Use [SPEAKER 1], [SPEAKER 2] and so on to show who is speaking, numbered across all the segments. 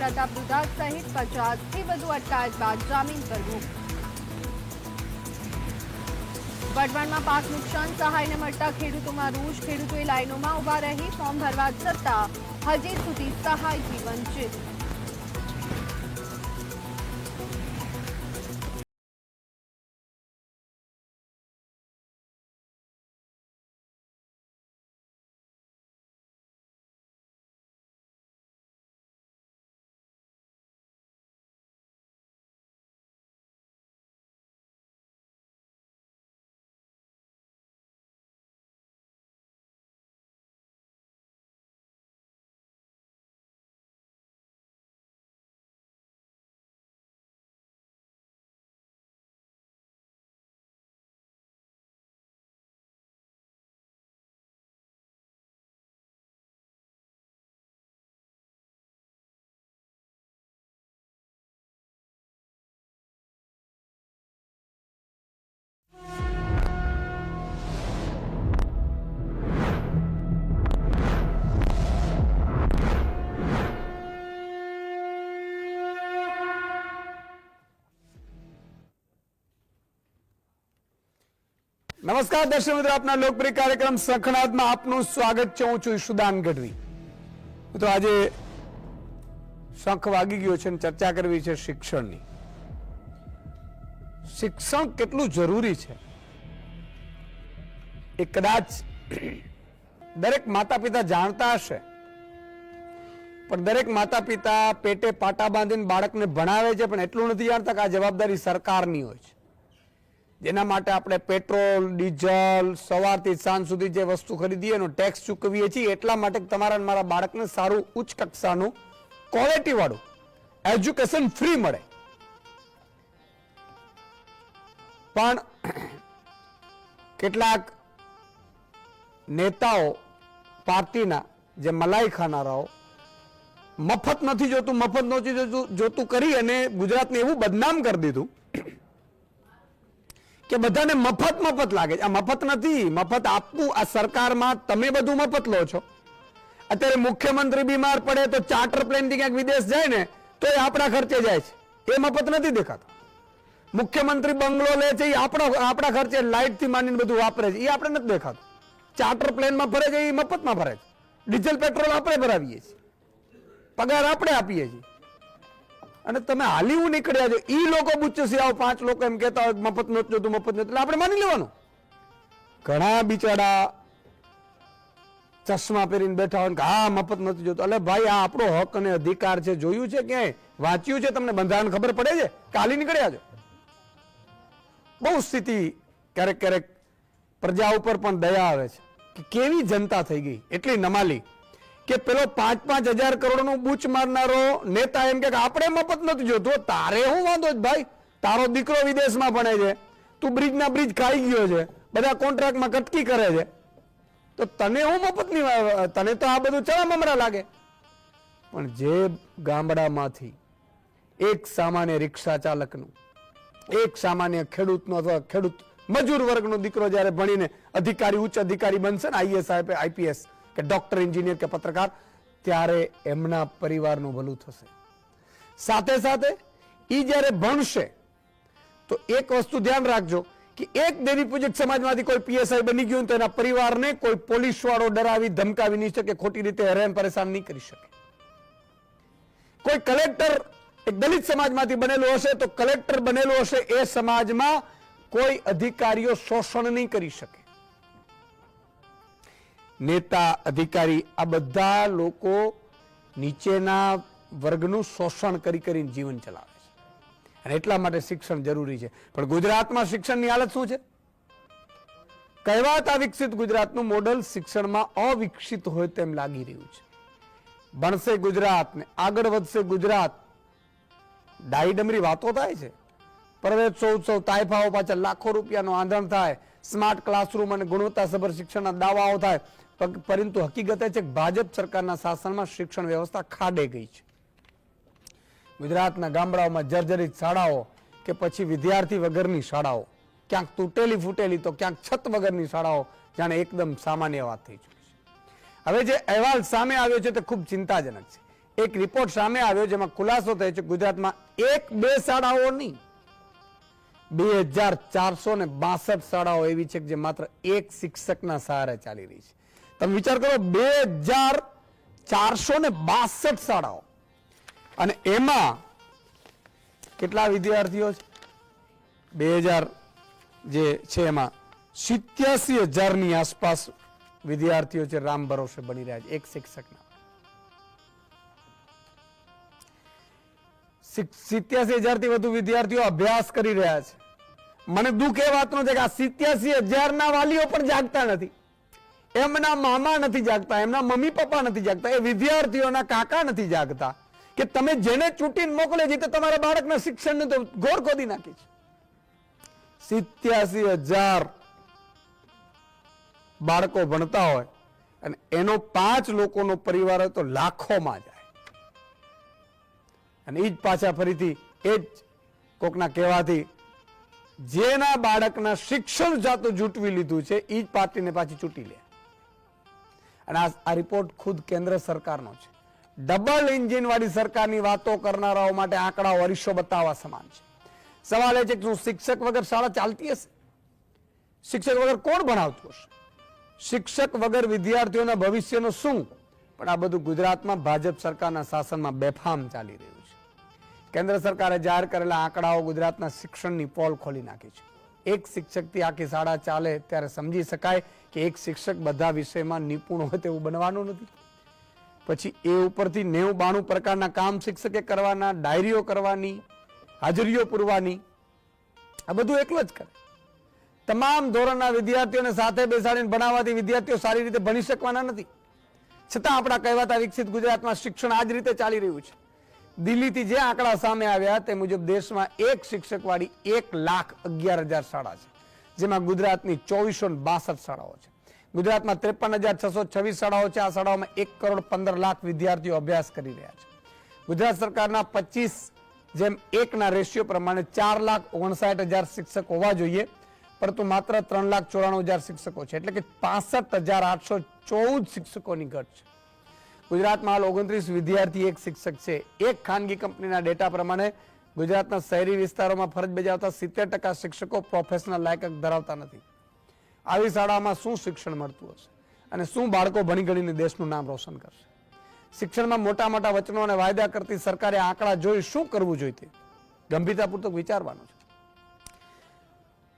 [SPEAKER 1] પ્રતાપ દુધા સહિત 50થી વધુ અટકાયત બાદ જામીન પર મુક્ત। વઢવાણમાં પાક નુકસાન સહાયને મળતા ખેડૂતોમાં રોષ। ખેડૂતોએ લાઇનોમાં ઉભા રહી ફોર્મ ભરવા છતાં હજી સુધી સહાયથી વંચિત।
[SPEAKER 2] નમસ્કાર દર્શક મિત્રો, આપના લોકપ્રિય કાર્યક્રમ શંખનાદમાં આપનું સ્વાગત છે। હું છું ઈશુદાન ગઢવી। મિત્રો આજે શંખ વાગી ગયો છે અને ચર્ચા કરવી છે શિક્ષણની। શિક્ષણ કેટલું જરૂરી છે એ કદાચ દરેક માતા પિતા જાણતા હશે, પણ દરેક માતા પિતા પેટે પાટા બાંધીને બાળકને ભણાવે છે, પણ એટલું નથી જાણતા કે આ જવાબદારી સરકારની હોય છે, જેના માટે આપણે પેટ્રોલ ડીઝલ સવારથી સાંજ સુધી જે વસ્તુ ખરીદીએ એનો ટેક્સ ચૂકવીએ છીએ, એટલા માટે તમારા અને મારા બાળકને સારું ઉચ્ચ કક્ષાનું ક્વોલિટી વાળું એજ્યુકેશન ફ્રી મળે। પણ કેટલાક નેતાઓ પાર્ટીના જે મલાઈ ખાનારાઓ મફત નથી જોતું મફત નથી જોતું કરી અને ગુજરાતને એવું બદનામ કરી દીધું કે બધાને મફત મફત લાગે છે। આ મફત નથી, મફત આપવું આ સરકારમાં તમે બધું મફત લો છો। અત્યારે મુખ્યમંત્રી બીમાર પડે તો ચાર્ટર પ્લેન થી ક્યાંક વિદેશ જાય ને તો એ આપણા ખર્ચે જાય છે, એ મફત નથી દેખાતો। મુખ્યમંત્રી બંગલો લે છે એ આપણા ખર્ચે લાઇટ થી માંડીને બધું વાપરે છે, એ આપણે નથી દેખાતું। ચાર્ટર પ્લેનમાં ફરે છે એ મફતમાં ફરે છે, ડીઝલ પેટ્રોલ આપણે ભરાવીએ છીએ, પગાર આપણે આપીએ છીએ, અને તમે હાલીવું નીકળ્યા છો। ઈ લોકો બુચ્ચસી આવો 5 લોકો એમ કહેતા હોય મફત નહોતું જોતું મફત નહોતું, એટલે આપણે માની લેવાનું। ઘણા બિચારા ચશ્મા પહેરીને બેઠા હોય કે હા મફત નથી જોતું। એટલે ભાઈ આ આપણો હક અને અધિકાર છે, જોયું છે ક્યાંય વાંચ્યું છે, તમને બંધારણ ખબર પડે છે કે હાલી નીકળ્યા છો? બહુ સ્થિતિ ક્યારેક ક્યારેક પ્રજા ઉપર પણ દયા આવે છે કે કેવી જનતા થઈ ગઈ એટલી નમાલી કે પેલો 5-5 હજાર કરોડનું બૂચ મારનારો નેતા એમ કે આપણે મફત નથી જોતું। તારે શું વાંધો છે ભાઈ? તારો દીકરો વિદેશમાં ભણે છે, તું બ્રિજના બ્રિજ ખાઈ ગયો છે, બધા કોન્ટ્રાક્ટમાં કટકી કરે છે, તો તને હું મફત નહીં? તને તો આ બધું ચણા મમરા લાગે। પણ જે ગામડામાંથી એક સામાન્ય રિક્ષા ચાલકનું, એક સામાન્ય ખેડૂતનો અથવા ખેડૂત મજૂર વર્ગનો દીકરો જ્યારે ભણીને અધિકારી ઉચ્ચ અધિકારી બનશે ને, આઈએસ આઈપીએસ કે ડોક્ટર એન્જિનિયર કે પત્રકાર, ત્યારે એમના પરિવારનું ભલું થશે। સાથે સાથે ઈ જ્યારે ભણશે તો એક વસ્તુ ધ્યાન રાખજો કે એક દેવી પૂજક સમાજમાંથી કોઈ પીએસઆઈ બની ગયું તો એના પરિવારને કોઈ પોલીસ વાળો ડરાવી ધમકાવી નહીં શકે, ખોટી રીતે હેરાન પરેશાન નહીં કરી શકે। કોઈ કલેક્ટર એક દલિત સમાજમાંથી બનેલો હશે તો કલેક્ટર બનેલો હશે એ સમાજમાં કોઈ અધિકારીઓ શોષણ નહીં કરી શકે। નેતા અધિકારી આ બધા લોકો નીચેના વર્ગનું શોષણ કરીને જીવન ચલાવે છે, અને એટલા માટે શિક્ષણ જરૂરી છે। પણ ગુજરાતમાં શિક્ષણની હાલત શું છે? કહેવાતા વિકસિત ગુજરાતનું મોડલ શિક્ષણમાં અવિકસિત હોય તેમ લાગી રહ્યું છે। ભણશે ગુજરાત ને આગળ વધશે ગુજરાત, ડાઈડમરી વાતો થાય છે, પ્રવેશોત્સવ તાઇફાઓ પાછળ લાખો રૂપિયાનો આંધણ થાય, સ્માર્ટ ક્લાસરૂમ અને ગુણવત્તાસભર શિક્ષણના દાવાઓ થાય, પરંતુ હકીકત એ છે કે ભાજપ સરકારના શાસનમાં શિક્ષણ વ્યવસ્થા ખાડે ગઈ છે। ગુજરાતના ગામડાઓમાં જર્જરિત શાળાઓ કે પછી વિદ્યાર્થી વગરની શાળાઓ, ક્યાંક તૂટેલી ફૂટેલી તો ક્યાંક છત વગરની શાળાઓ જાણે એકદમ સામાન્ય વાત થઈ ચૂકી છે। હવે જે અહેવાલ સામે આવ્યો છે તે ખૂબ ચિંતાજનક છે। એક રિપોર્ટ સામે આવ્યો જેમાં ખુલાસો થયો છે ગુજરાતમાં 1-2 શાળાઓ નહીં 2462 શાળાઓ એવી છે કે જે માત્ર એક શિક્ષકના સહારે ચાલી રહી છે. તમે વિચાર કરો 2462 શાળાઓ અને એમાં કેટલા વિદ્યાર્થીઓ છે 2000 જે છે એમાં 87,000 ની આસપાસ વિદ્યાર્થીઓ છે રામ ભરોસે બની રહ્યા છે એક શિક્ષકના. 87,000 થી વધુ વિદ્યાર્થીઓ અભ્યાસ કરી રહ્યા છે. મને દુઃખ એ વાતનું છે કે આ 87,000 ના વાલીઓ પણ જાગતા નથી, એમના મામા નથી જાગતા, એમના મમ્મી પપ્પા નથી જાગતા, એ વિદ્યાર્થીઓના કાકા નથી જાગતા કે તમે જેને ચૂંટીને મોકલે છે તે તમારા બાળકના શિક્ષણને તો ઘોર ખોદી નાખી છે. 87,000 બાળકો ભણતા હોય અને એનો 5 લોકોનો પરિવાર હોય તો લાખોમાં જાય. અને એ જ પાછા ફરીથી એ જ કોકના કહેવાથી જેના બાળકના શિક્ષણ જાતું જૂટવી લીધું છે એ જ પાર્ટીને પાછી ચૂંટી લે. અને આ રિપોર્ટ ખુદ કેન્દ્ર સરકારનો છે. ડબલ એન્જિન વાળી સરકારની વાતો કરનારાઓ માટે આંકડાઓ અરીસો બતાવવા સમાન છે. સવાલ એ છે કે શું શિક્ષક વગર શાળા ચાલતી હશે? શિક્ષક વગર કોણ ભણાવતું હશે? શિક્ષક વગર વિદ્યાર્થીઓના ભવિષ્યનું શું? પણ આ બધું ગુજરાતમાં ભાજપ સરકારના શાસનમાં બેફામ ચાલી રહ્યું છે. કેન્દ્ર સરકારે જાહેર કરેલા આંકડાઓ ગુજરાતના શિક્ષણની પોલ ખોલી નાખી છે. એક શિક્ષકથી આખી શાળા ચાલે ત્યારે સમજી શકાય કે એક શિક્ષક બધા વિષયમાં નિપુણ હોય તેવું બનવાનું નથી. પછી એ ઉપરથી 90-92 પ્રકારના કામ શિક્ષકે કરવાના, ડાયરીઓ કરવાની, હાજરીઓ પૂરવાની, આ બધું એકલો જ કરે. તમામ ધોરણના વિદ્યાર્થીઓને સાથે બેસાડીને ભણાવવાથી વિદ્યાર્થીઓ સારી રીતે ભણી શકવાના નથી. છતાં આપણા કહેવાતા વિકસિત ગુજરાતમાં શિક્ષણ આ જ રીતે ચાલી રહ્યું છે. દિલ્હીથી જે આંકડા સામે આવ્યા તે મુજબ દેશમાં એક શિક્ષક વાળી 1,11,000 શાળા છે, જેમાં ગુજરાતની 2462 શાળાઓ છે. ગુજરાતમાં 53,626 શાળાઓ છે. આ શાળાઓમાં 1,15,00,000 વિદ્યાર્થીઓ અભ્યાસ કરી રહ્યા છે. ગુજરાત સરકારના 25:1 ના રેશિયો પ્રમાણે 4,59,000 શિક્ષક હોવા જોઈએ, પરંતુ માત્ર 3,94,000 શિક્ષકો છે, એટલે કે 65,814 શિક્ષકોની ઘટ છે. ગુજરાતમાં હાલ 29 વિદ્યાર્થી એક શિક્ષક છે. એક ખાનગી કંપનીના ડેટા પ્રમાણે ગુજરાતના શહેરી વિસ્તારોમાં ફરજ બજાવતા 70% શિક્ષકો પ્રોફેશનલ લાયકાત ધરાવતા નથી. આવી શાળામાં શું શિક્ષણ મળતું હશે અને શું બાળકો ભણી ગણીને દેશનું નામ રોશન કરશે? શિક્ષણમાં મોટા મોટા વચનો અને વાયદા કરતી સરકારે આંકડા જોઈ શું કરવું જોઈએ ગંભીરતાપૂર્વક વિચારવાનું છે.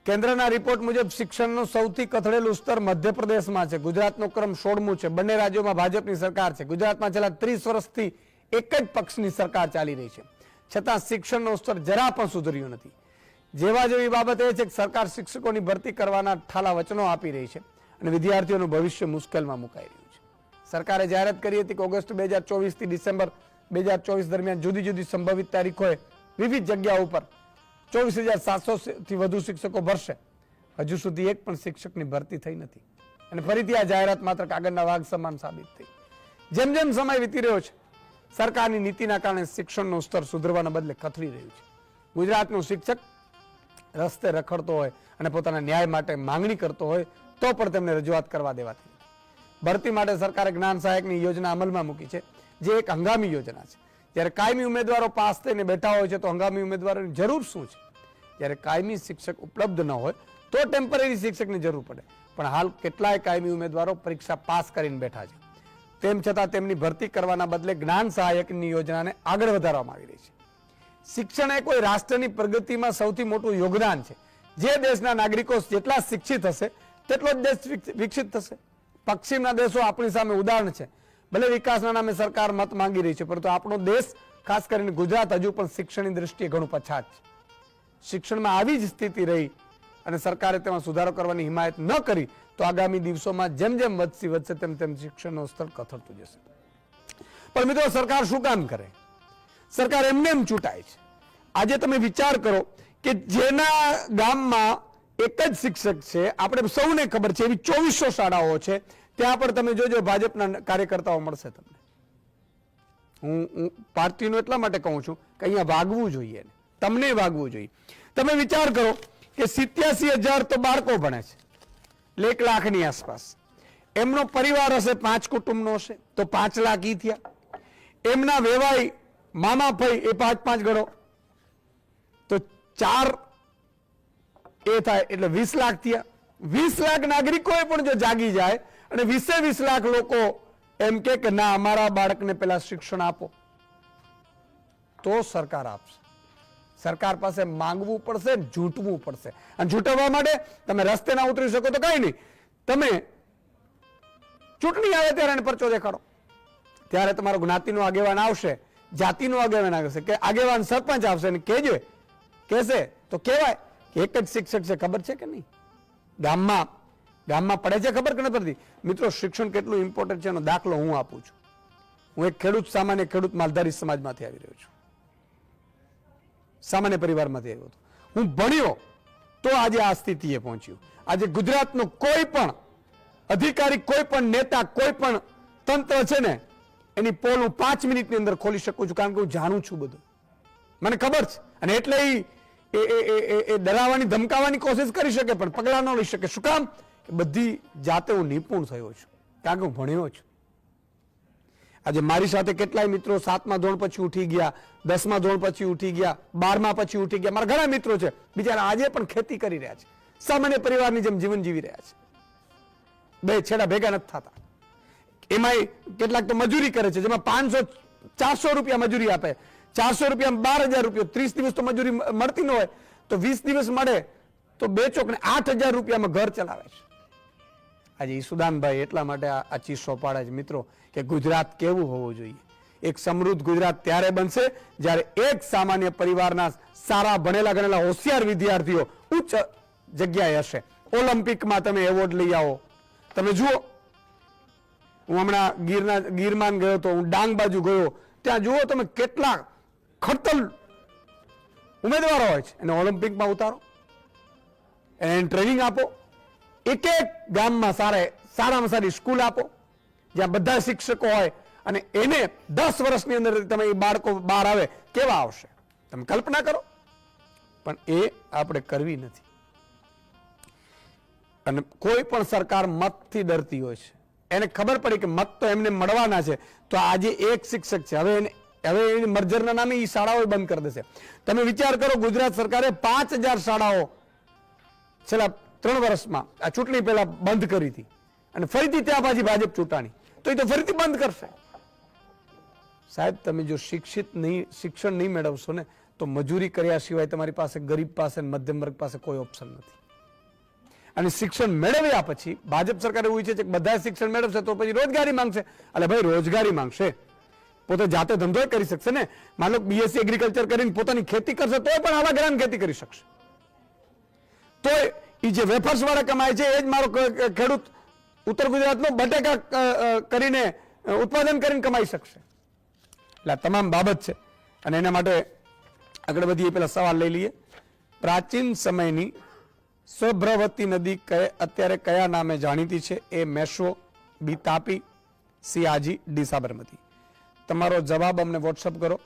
[SPEAKER 2] કેન્દ્રના રિપોર્ટ મુજબ શિક્ષણનું સૌથી કથળેલું સ્તર મધ્યપ્રદેશમાં છે. ગુજરાતનો ક્રમ 16મું છે. બંને રાજ્યોમાં ભાજપની સરકાર છે. ગુજરાતમાં છેલ્લા 30 વર્ષથી એક જ પક્ષની સરકાર ચાલી રહી છે, છતાં શિક્ષણનું સ્તર જરા પણ સુધર્યું નથી. જેવા જેવી બાબત એ છે કે સરકાર શિક્ષકોની ભરતી કરવાના ઠાલા વચનો આપી રહી છે અને વિદ્યાર્થીઓનું ભવિષ્ય મુશ્કેલમાં મુકાઈ રહ્યું છે. સરકારે જાહેરાત કરી હતી કે ઓગસ્ટ 2024 થી ડિસેમ્બર 2024 દરમિયાન જુદી જુદી સંભવિત તારીખોએ વિવિધ જગ્યાઓ ઉપર 24,700 થી વધુ શિક્ષકો ભરશે. હજુ સુધી એક પણ શિક્ષકની ભરતી થઈ નથી અને ફરીથી આ જાહેરાત માત્ર કાગળના વાઘ સમાન સાબિત થઈ. જેમ જેમ સમય વીતી રહ્યો છે, સરકારની નીતિના કારણે શિક્ષણનું સ્તર સુધરવાના બદલે કથળી રહ્યું છે. ગુજરાતનું શિક્ષક રસ્તે રખડતો હોય અને પોતાના ન્યાય માટે માંગણી કરતો હોય તો પણ તેમને રજૂઆત કરવા દેવાતી નથી. ભરતી માટે સરકારે જ્ઞાન સહાયકની યોજના અમલમાં મૂકી છે, જે એક હંગામી યોજના છે. જ્યારે કાયમી ઉમેદવારો પાસ થઈને બેઠા હોય છે તો હંગામી ઉમેદવારોની જરૂર શું છે? જ્યારે કાયમી શિક્ષક ઉપલબ્ધ ન હોય તો ટેમ્પરરી શિક્ષકની જરૂર પડે. પણ હાલ કેટલાય કાયમી ઉમેદવારો પરીક્ષા પાસ કરીને બેઠા છે. તેમ છતાં તેમની ભરતી કરવાના બદલે જ્ઞાન સહાયકની યોજનાને આગળ વધારવામાં આવી રહી છે. શિક્ષણ એ કોઈ રાષ્ટ્રની પ્રગતિમાં સૌથી મોટું યોગદાન છે. જે દેશના નાગરિકો જેટલા શિક્ષિત હશે તેટલો જ દેશ વિકસિત થશે. પશ્ચિમના દેશો આપણી સામે ઉદાહરણ છે. ભલે વિકાસના નામે સરકાર મત માંગી રહી છે, પરંતુ આપણો દેશ, ખાસ કરીને ગુજરાત, હજુ પણ શિક્ષણની દ્રષ્ટિએ ઘણું પછાત છે. શિક્ષણમાં આવી જ સ્થિતિ રહી અને સરકારે તેમાં સુધારો કરવાની હિમાયત ન કરી તો આગામી દિવસોમાં જેમ જેમ વધશે તેમ તેમ શિક્ષણનું સ્તર કથળતું જશે. પણ મિત્રો, સરકાર શું કામ કરે? સરકાર એમને એમ ચૂંટાય છે. આજે તમે વિચાર કરો કે જેના ગામમાં એક જ શિક્ષક છે, આપણે સૌને ખબર છે, એવી 2400 શાળાઓ છે, ત્યાં પણ તમે જોજો ભાજપના કાર્યકર્તાઓ મળશે તમને. હું પાર્ટીનું એટલા માટે કહું છું કે અહીંયા વાગવું જોઈએ, તમને વાગવું જોઈએ. તમે વિચાર કરો કે 87,000 તો બાળકો ભણે છે, 1 લાખની આસપાસ. એમનો પરિવાર હશે 5 કુટુંબનો હશે તો 5 લાખ ઈ થયા. એમના વેવાઈ મામા ભાઈ એ 5-5 ગણો તો 4 એ થાય એટલે 20 લાખ થયા. 20 લાખ નાગરિકો પણ જો જાગી જાય અને 20 લાખ લોકો એમ કે ના અમારા બાળકને પેલા શિક્ષણ આપો, તો સરકાર આપશે. સરકાર પાસે માંગવું પડશે, ઝૂંટવું પડશે. અને ઝૂંટવવા માટે તમે રસ્તે ના ઉતરી શકો તો કઈ નહીં, તમે ચૂંટણી આવે ત્યારે એને પરચો દેખાડો. ત્યારે તમારો જ્ઞાતિનો આગેવાન આવશે, જાતિનો આગેવાન આવશે, કે આગેવાન સરપંચ આવશે અને કહેશે તો કહેવાય કે એક જ શિક્ષક છે. ખબર છે કે નહીં? ગામમાં પડે છે ખબર કે નથી પડતી? મિત્રો, શિક્ષણ કેટલું ઇમ્પોર્ટન્ટ છે એનો દાખલો હું આપું છું. હું એક સામાન્ય ખેડૂત માલધારી સમાજમાંથી આવી રહ્યો છું, સામાન્ય પરિવારમાંથી આવ્યો હતો. હું ભણ્યો તો આજે આ સ્થિતિએ પહોંચ્યું. આજે ગુજરાતનો કોઈ પણ અધિકારી, કોઈ પણ નેતા, કોઈ પણ તંત્ર છે ને એની પોલ હું 5 મિનિટની અંદર ખોલી શકું છું, કારણ કે હું જાણું છું બધું, મને ખબર છે. અને એટલે એ ડરાવવાની ધમકાવવાની કોશિશ કરી શકે પણ પગલા ન લઈ શકે. શું કામ? બધી જાતે હું નિપુણ થયો છું, કારણ કે હું ભણ્યો છું. આજે મારી સાથે કેટલાય મિત્રો 7મા ધોરણ પછી ઉઠી ગયા, 10મા ધોરણ પછી ઉઠી ગયા, 12મા પછી ઉઠી ગયા. મારા ઘણા મિત્રો છે બિચારા આજે પણ ખેતી કરી રહ્યા છે, સામાન્ય પરિવારની જેમ જીવન જીવી રહ્યા છે. બે છેડા ભેગા નથી થતા. એમાંય કેટલાક તો મજૂરી કરે છે, જેમાં 500-400 રૂપિયા મજૂરી આપે. 400 રૂપિયા 12,000 રૂપિયા. 30 દિવસ તો મજૂરી મળતી ન હોય તો 20 દિવસ મળે તો 2 ચોકને 8,000 રૂપિયામાં ઘર ચલાવે છે. આજે ઈસુદાનભાઈ એટલા માટે આ ચીસો પાડે છે મિત્રો કે ગુજરાત કેવું હોવું જોઈએ. એક સમૃદ્ધ ગુજરાત ત્યારે બનશે જ્યારે એક સામાન્ય પરિવારના સારા ભણેલા ગણેલા હોશિયાર વિદ્યાર્થીઓ ઉચ્ચ જગ્યાએ હશે. ઓલિમ્પિકમાં તમે એવોર્ડ લઈ આવો. તમે જુઓ, હું હમણાં ગીરમાં ગયો તો, હું ડાંગ બાજુ ગયો, ત્યાં જુઓ તમે કેટલા ખડતલ ઉમેદવારો હોય છે. એને ઓલિમ્પિકમાં ઉતારો, એને ટ્રેનિંગ આપો. એક ગામમાં સારામાં સારી સ્કૂલ આપો જ્યાં બધા શિક્ષકો હોય અને એને 10 વર્ષની અંદર તમે એ બાળકો બહાર આવે કેવા આવશે તમે કલ્પના કરો. પણ એ આપણે કરવી નથી. અને કોઈ પણ સરકાર મતથી ડરતી હોય છે. એને ખબર પડી કે મત તો એમને મળવાના છે, તો આજે એક શિક્ષક છે, હવે એની મર્જરના નામે એ શાળાઓ બંધ કરી દેશે. તમે વિચાર કરો, ગુજરાત સરકારે 5,000 શાળાઓ છેલ્લા 3 વર્ષમાં આ ચૂંટણી પહેલા બંધ કરી હતી અને ફરીથી ત્યાં પાછી ભાજપ ચૂંટાણી તો એ તો ફરીથી બંધ કરશે. સાહેબ, તમે જો શિક્ષણ નહીં મેળવશો ને તો મજૂરી કર્યા સિવાય તમારી પાસે, ગરીબ પાસે, મધ્યમ વર્ગ પાસે કોઈ ઓપ્શન નથી. અને શિક્ષણ મેળવ્યા પછી ભાજપ સરકાર એવું ઈચ્છે છે કે બધા શિક્ષણ મેળવશે તો પછી રોજગારી માંગશે. એટલે ભાઈ, રોજગારી માંગશે, પોતે જાતે ધંધો કરી શકશે ને. માનો બીએસસી એગ્રીકલ્ચર કરીને પોતાની ખેતી કરશે તો પણ આવા ગ્રામ ખેતી કરી શકશે. તો એ જે વેફર્સ વાળા કમાય છે એ જ મારો ખેડૂત ઉત્તર ગુજરાતનો બટેકા કરીને ઉત્પાદન કરીને કમાઈ શકશે. એટલે આ તમામ બાબત છે. અને એના માટે આગળ વધીએ પેલા સવાલ લઈ લઈએ. પ્રાચીન સમયની સભ્રવતી નદી અત્યારે કયા નામે જાણીતી છે? એ મેશ્વો, બી તાપી, સી આજી, ડી સાબરમતી. તમારો જવાબ અમને વોટ્સઅપ કરો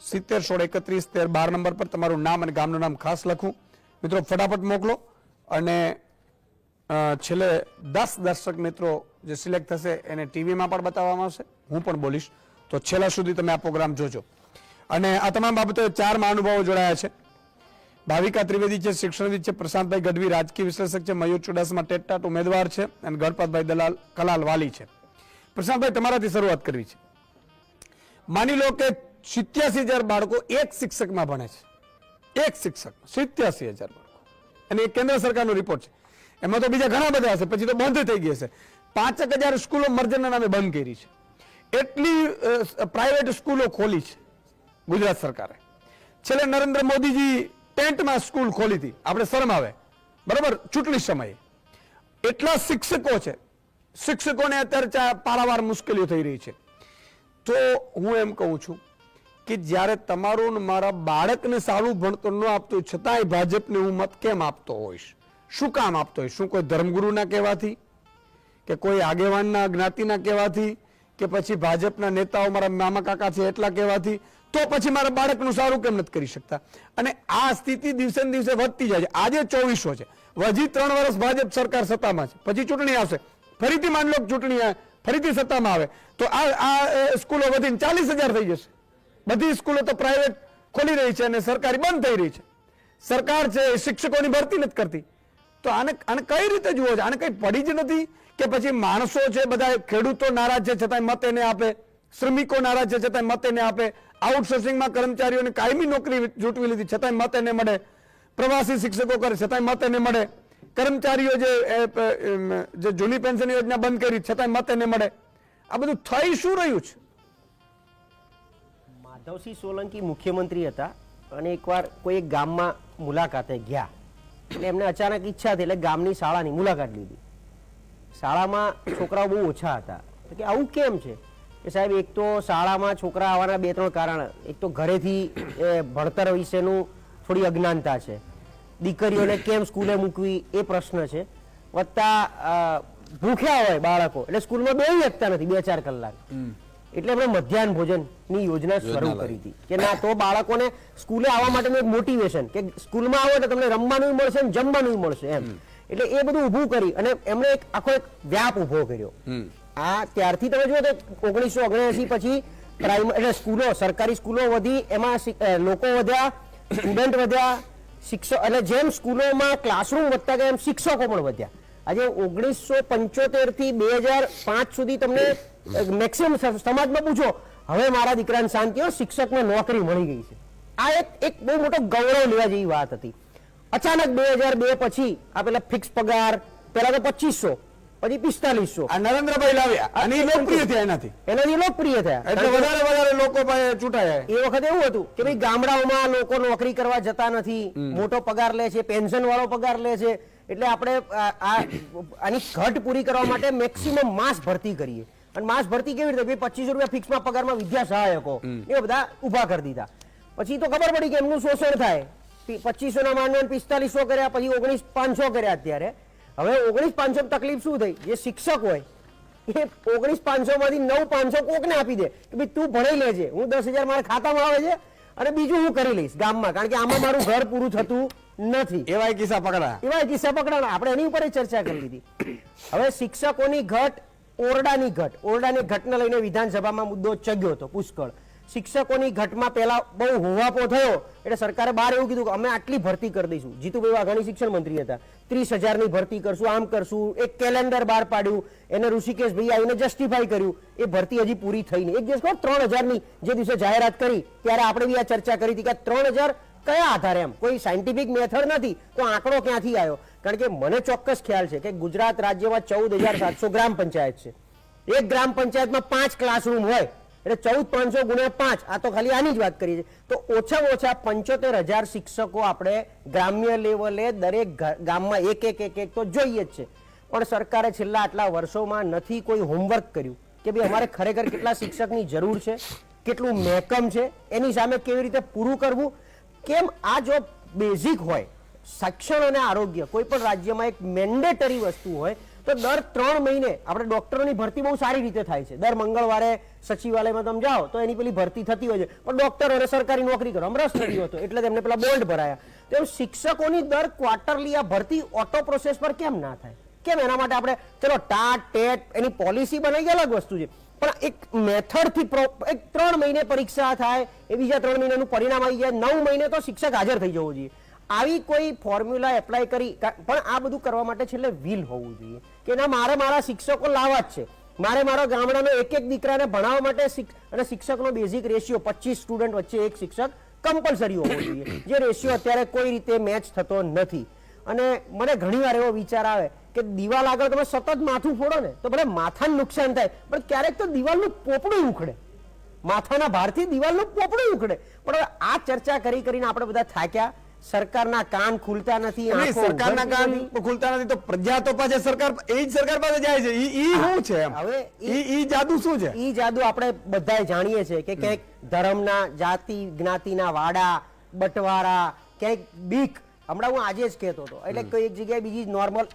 [SPEAKER 2] 7016311312 નંબર પર. તમારું નામ અને ગામનું નામ ખાસ લખવું મિત્રો, ફટાફટ મોકલો. અને છેલ્લે 10 દર્શક મિત્રો જે સિલેક્ટ થશે એને ટીવીમાં પણ બતાવવામાં આવશે, હું પણ બોલીશ, તો છેલ્લા સુધી તમે આ પ્રોગ્રામ જોજો. અને આ તમામ બાબતે 4 મહાનુભાવો જોડાયા છે. ભાવિકા ત્રિવેદી છે, શિક્ષણવિદ છે, પ્રશાંતભાઈ ગઢવી રાજકીય વિશ્લેષક છે, મયુર ચુડાસમા ટેટટાટ ઉમેદવાર છે અને ગણપતભાઈ કલાલ વાલી છે. પ્રશાંતભાઈ, તમારાથી શરૂઆત કરવી છે. માની લો કે 87,000 બાળકો એક શિક્ષકમાં ભણે છે, એક શિક્ષક 87,000 બાળકો, અને એ કેન્દ્ર સરકારનો રિપોર્ટ છે. એમાં તો બીજા ઘણા બધા હશે, પછી તો બંધ થઈ ગઈ હશે. 5,000 સ્કૂલો મર્જરના નામે બંધ કરી છે. એટલી પ્રાઇવેટ સ્કૂલો ખોલી છે ગુજરાત સરકારે. છેલ્લે નરેન્દ્ર મોદીજી ટેન્ટમાં સ્કૂલ ખોલી હતી, આપણે શરમ આવે, બરાબર, ચૂંટણી સમયે. એટલા શિક્ષકો છે, શિક્ષકોને અત્યારે પારાવાર મુશ્કેલીઓ થઈ રહી છે. તો હું એમ કહું છું કે જ્યારે તમારું મારા બાળકને સારું ભણતર ન આપતો હોય છતાંય ભાજપને હું મત કેમ આપતો હોઈશ? શું કામ આપતો હોઈશ? શું કોઈ ધર્મગુરુના કહેવાથી, કે કોઈ આગેવાનના જ્ઞાતિના કહેવાથી, કે પછી ભાજપના નેતાઓ મારા મામા કાકા છે એટલા કહેવાથી? તો પછી મારા બાળકનું સારું કેમ નથી કરી શકતા? અને આ સ્થિતિ દિવસે ને દિવસે વધતી જાય છે. આજે 2400 છે, હજી 3 વર્ષ ભાજપ સરકાર સત્તામાં છે, પછી ચૂંટણી આવશે, ફરીથી માની લો ચૂંટણી ફરીથી સત્તામાં આવે તો આ સ્કૂલો વધીને 40,000 થઈ જશે. બધી સ્કૂલો તો પ્રાઇવેટ ખોલી રહી છે અને સરકારી બંધ થઈ રહી છે. સરકાર છે એ શિક્ષકોની ભરતી નથી કરતી. તો આને કઈ રીતે જુઓ છો? આને કઈ પડી જ નથી કે પછી માણસો છે બધા ખેડૂતો નારાજ છે છતાંય મત એને આપે, શ્રમિકો નારાજ છે છતાંય મત એને આપે, આઉટસોર્સિંગમાં કર્મચારીઓને કાયમી નોકરી જૂટવી લીધી છતાંય મત એને મળે, પ્રવાસી શિક્ષકો કરે છતાંય મત એને મળે, કર્મચારીઓ જે જૂની પેન્શન યોજના બંધ કરી છતાંય મત એને મળે. આ બધું થઈ શું રહ્યું છે?
[SPEAKER 3] માધવસિંહ સોલંકી મુખ્યમંત્રી હતા અને એકવાર કોઈ એક ગામમાં મુલાકાતે ગયા એટલે એમને અચાનક ઈચ્છા થઈ એટલે ગામની શાળાની મુલાકાત લીધી. શાળામાં છોકરાઓ બહુ ઓછા હતા. તો કે આવું કેમ છે? કે સાહેબ એક તો શાળામાં છોકરા આવવાના 2-3 કારણ. એક તો ઘરેથી ભણતર વિશેનું થોડી અજ્ઞાનતા છે, દીકરીઓને કેમ સ્કૂલે મૂકવી એ પ્રશ્ન છે, વત્તા ભૂખ્યા હોય બાળકો એટલે સ્કૂલમાં બેસી શકતા નથી 2-4 કલાક. એટલે આપણે મધ્યાહન ભોજનની યોજના શરૂ કરી હતી કે ના તો બાળકોને સ્કૂલે આવવા માટેનું એક મોટિવેશન કે સ્કૂલમાં આવો એટલે તમને રમવાનું મળશે ને જમવાનું મળશે એમ. એટલે એ બધું ઊભું કરી અને એમણે એક આખો એક વ્યાપ ઊભો કર્યો. આ ત્યારથી તમે જુઓ તો 1979 પછી એટલે સ્કૂલો, સરકારી સ્કૂલો વધી, એમાં લોકો વધ્યા, સ્ટુડન્ટ વધ્યા, શિક્ષક એટલે જેમ સ્કૂલોમાં ક્લાસરૂમ વધતા ગયા એમ શિક્ષકો પણ વધ્યા. આજે 1975 થી 2005 સુધી તમને મેક્સિમમ સમાજમાં પૂછો હવે મારા દીકરાને શાંતિઓ શિક્ષકમાં નોકરી મળી ગઈ છે. આ એક બહુ મોટો ગૌરવ લેવા જેવી વાત હતી. અચાનક 2002 પછી આ પેલા ફિક્સ પગાર, પેલા તો 2500 પછી 4500
[SPEAKER 2] આ નરેન્દ્રભાઈ લાવ્યા અને એ લોકપ્રિય થયા
[SPEAKER 3] એનાથી લોકપ્રિય થયા
[SPEAKER 2] એટલે વધારે લોકો પાસે ચૂંટાયા.
[SPEAKER 3] એ વખતે એવું હતું કે ભાઈ ગામડાઓમાં લોકો નોકરી કરવા જતા નથી, મોટો પગાર લે છે, પેન્શન વાળો પગાર લે છે, એટલે આપણે આની ઘટ પૂરી કરવા માટે મેક્સિમમ માસ ભરતી કરીએ. અને માસ ભરતી કેવી રીતે? 2500 રૂપિયા ફિક્સમાં પગારમાં વિદ્યા સહાયકો એ બધા ઉભા કરી દીધા. પછી તો ખબર પડી કે એમનું શોષણ થાય. 2500 ના માંડવાને 4500 કર્યા, પછી 19500 કર્યા. અત્યારે હવે 19500 તકલીફ શું થઈ? જે શિક્ષક હોય એ 19500 માંથી 9500 કોકને આપી દે કે ભાઈ તું ભણી લેજે, હું 10,000 મારા ખાતામાં આવે છે અને બીજું હું કરી લઈશ ગામમાં, કારણ કે આમાં મારું ઘર પૂરું થતું નથી.
[SPEAKER 2] એવા કિસ્સા
[SPEAKER 3] પકડાણા. આપણે એની ઉપર ચર્ચા કરી લીધી. હવે શિક્ષકોની ઘટ, ઓરડાની ઘટને લઈને વિધાનસભામાં મુદ્દો ચગ્યો હતો પુષ્કળ. શિક્ષકોની ઘટમાં પહેલા બહુ હોવાપો થયો એટલે સરકારે બહાર એવું કીધું કે અમે આટલી ભરતી કરી દઈશું. જીતુભાઈ વાઘાણી શિક્ષણ મંત્રી હતા, 30,000ની ભરતી કરશું, આમ કરશું, એક કેલેન્ડર બહાર પાડ્યું, એને ઋષિકેશભાઈ આવીને જસ્ટિફાઈ કર્યું. એ ભરતી હજી પૂરી થઈ નહીં. એક દિવસ 3,000ની જે દિવસે જાહેરાત કરી ત્યારે આપણે બી આ ચર્ચા કરી હતી કે 3,000 કયા આધારે? એમ કોઈ સાયન્ટિફિક મેથડ નથી તો આંકડો ક્યાંથી આવ્યો? કારણ કે મને ચોક્કસ ખ્યાલ છે કે ગુજરાત રાજ્યમાં 14,700 ગ્રામ પંચાયત છે. એક ગ્રામ પંચાયતમાં 5 ક્લાસરૂમ હોય એટલે 14,500 ગુણ્યા 5, આ તો ખાલી આની જ વાત કરીએ છીએ, તો ઓછામાં ઓછા 75,000 શિક્ષકો આપણે ગ્રામ્ય લેવલે દરેક ગામમાં એક તો જોઈએ જ છે. પણ સરકારે છેલ્લા આટલા વર્ષોમાં નથી કોઈ હોમવર્ક કર્યું કે ભાઈ અમારે ખરેખર કેટલા શિક્ષકની જરૂર છે, કેટલું મહેકમ છે, એની સામે કેવી રીતે પૂરું કરવું. કેમ આ જો બેઝિક હોય, શિક્ષણ અને આરોગ્ય કોઈ પણ રાજ્યમાં એક મેન્ડેટરી વસ્તુ હોય તો દર 3 મહિને આપણે ડોક્ટરોની ભરતી બહુ સારી રીતે થાય છે. દર મંગળવારે સચિવાલયમાં તમે જાઓ તો એની પેલી ભરતી થતી હોય છે, પણ ડોક્ટરોને સરકારી નોકરી કરવામાં રસ નથી હોતો એટલે તેમને પેલા બોન્ડ ભરાયા. તો શિક્ષકોની દર ક્વાર્ટરલી આ ભરતી ઓટો પ્રોસેસ પર કેમ ના થાય? કેમ? એના માટે આપણે ચલો ટાટ ટેટ એની પોલિસી બનાવી અલગ વસ્તુ છે, પણ એક મેથડથી એક 3 મહિને પરીક્ષા થાય, એ બીજા 3 મહિનાનું પરિણામ આવી જાય, 9 મહિને તો શિક્ષક હાજર થઈ જવો જોઈએ. આવી કોઈ ફોર્મ્યુલા એપ્લાય કરી, પણ આ બધું કરવા માટે છેલ્લે વિલ હોવું જોઈએ કે ના મારે મારા શિક્ષકો લાવવા જ છે, મારે મારા ગામડાનો એક દીકરાને ભણાવવા માટે અને શિક્ષકનો બેઝિક રેશિયો 25 સ્ટુડન્ટ વચ્ચે એક શિક્ષક કમ્પલસરી હોવો જોઈએ, જે રેશિયો અત્યારે કોઈ રીતે મેચ થતો નથી. અને મને ઘણીવાર એવો વિચાર આવે કે દિવાલ આગળ તમે સતત માથું ફોડો ને તો ભલે માથાને નુકસાન થાય, પણ ક્યારેક તો દિવાલનું પોપડું ઉખડે, માથાના ભારથી દિવાલનું પોપડું ઉખડે. પણ હવે આ ચર્ચા કરીને આપણે બધા થાક્યા. સરકારના કાન ખુલતા નથી,
[SPEAKER 2] સરકારના કાન ખુલતા નથી તો પ્રજા તો પાછળ સરકાર પાસે જાય છે. ઈ શું છે? હવે ઈ જાદુ શું છે?
[SPEAKER 3] ઈ જાદુ આપણે બધાય જાણીએ છીએ કે ક્યાંક ધર્મના, જાતિ જ્ઞાતિના વાડા, બટવારા, ક્યાંક બીક. હમણાં હું આજે જ કહેતો હતો, એટલે કોઈ એક જગ્યાએ બીજી નોર્મલ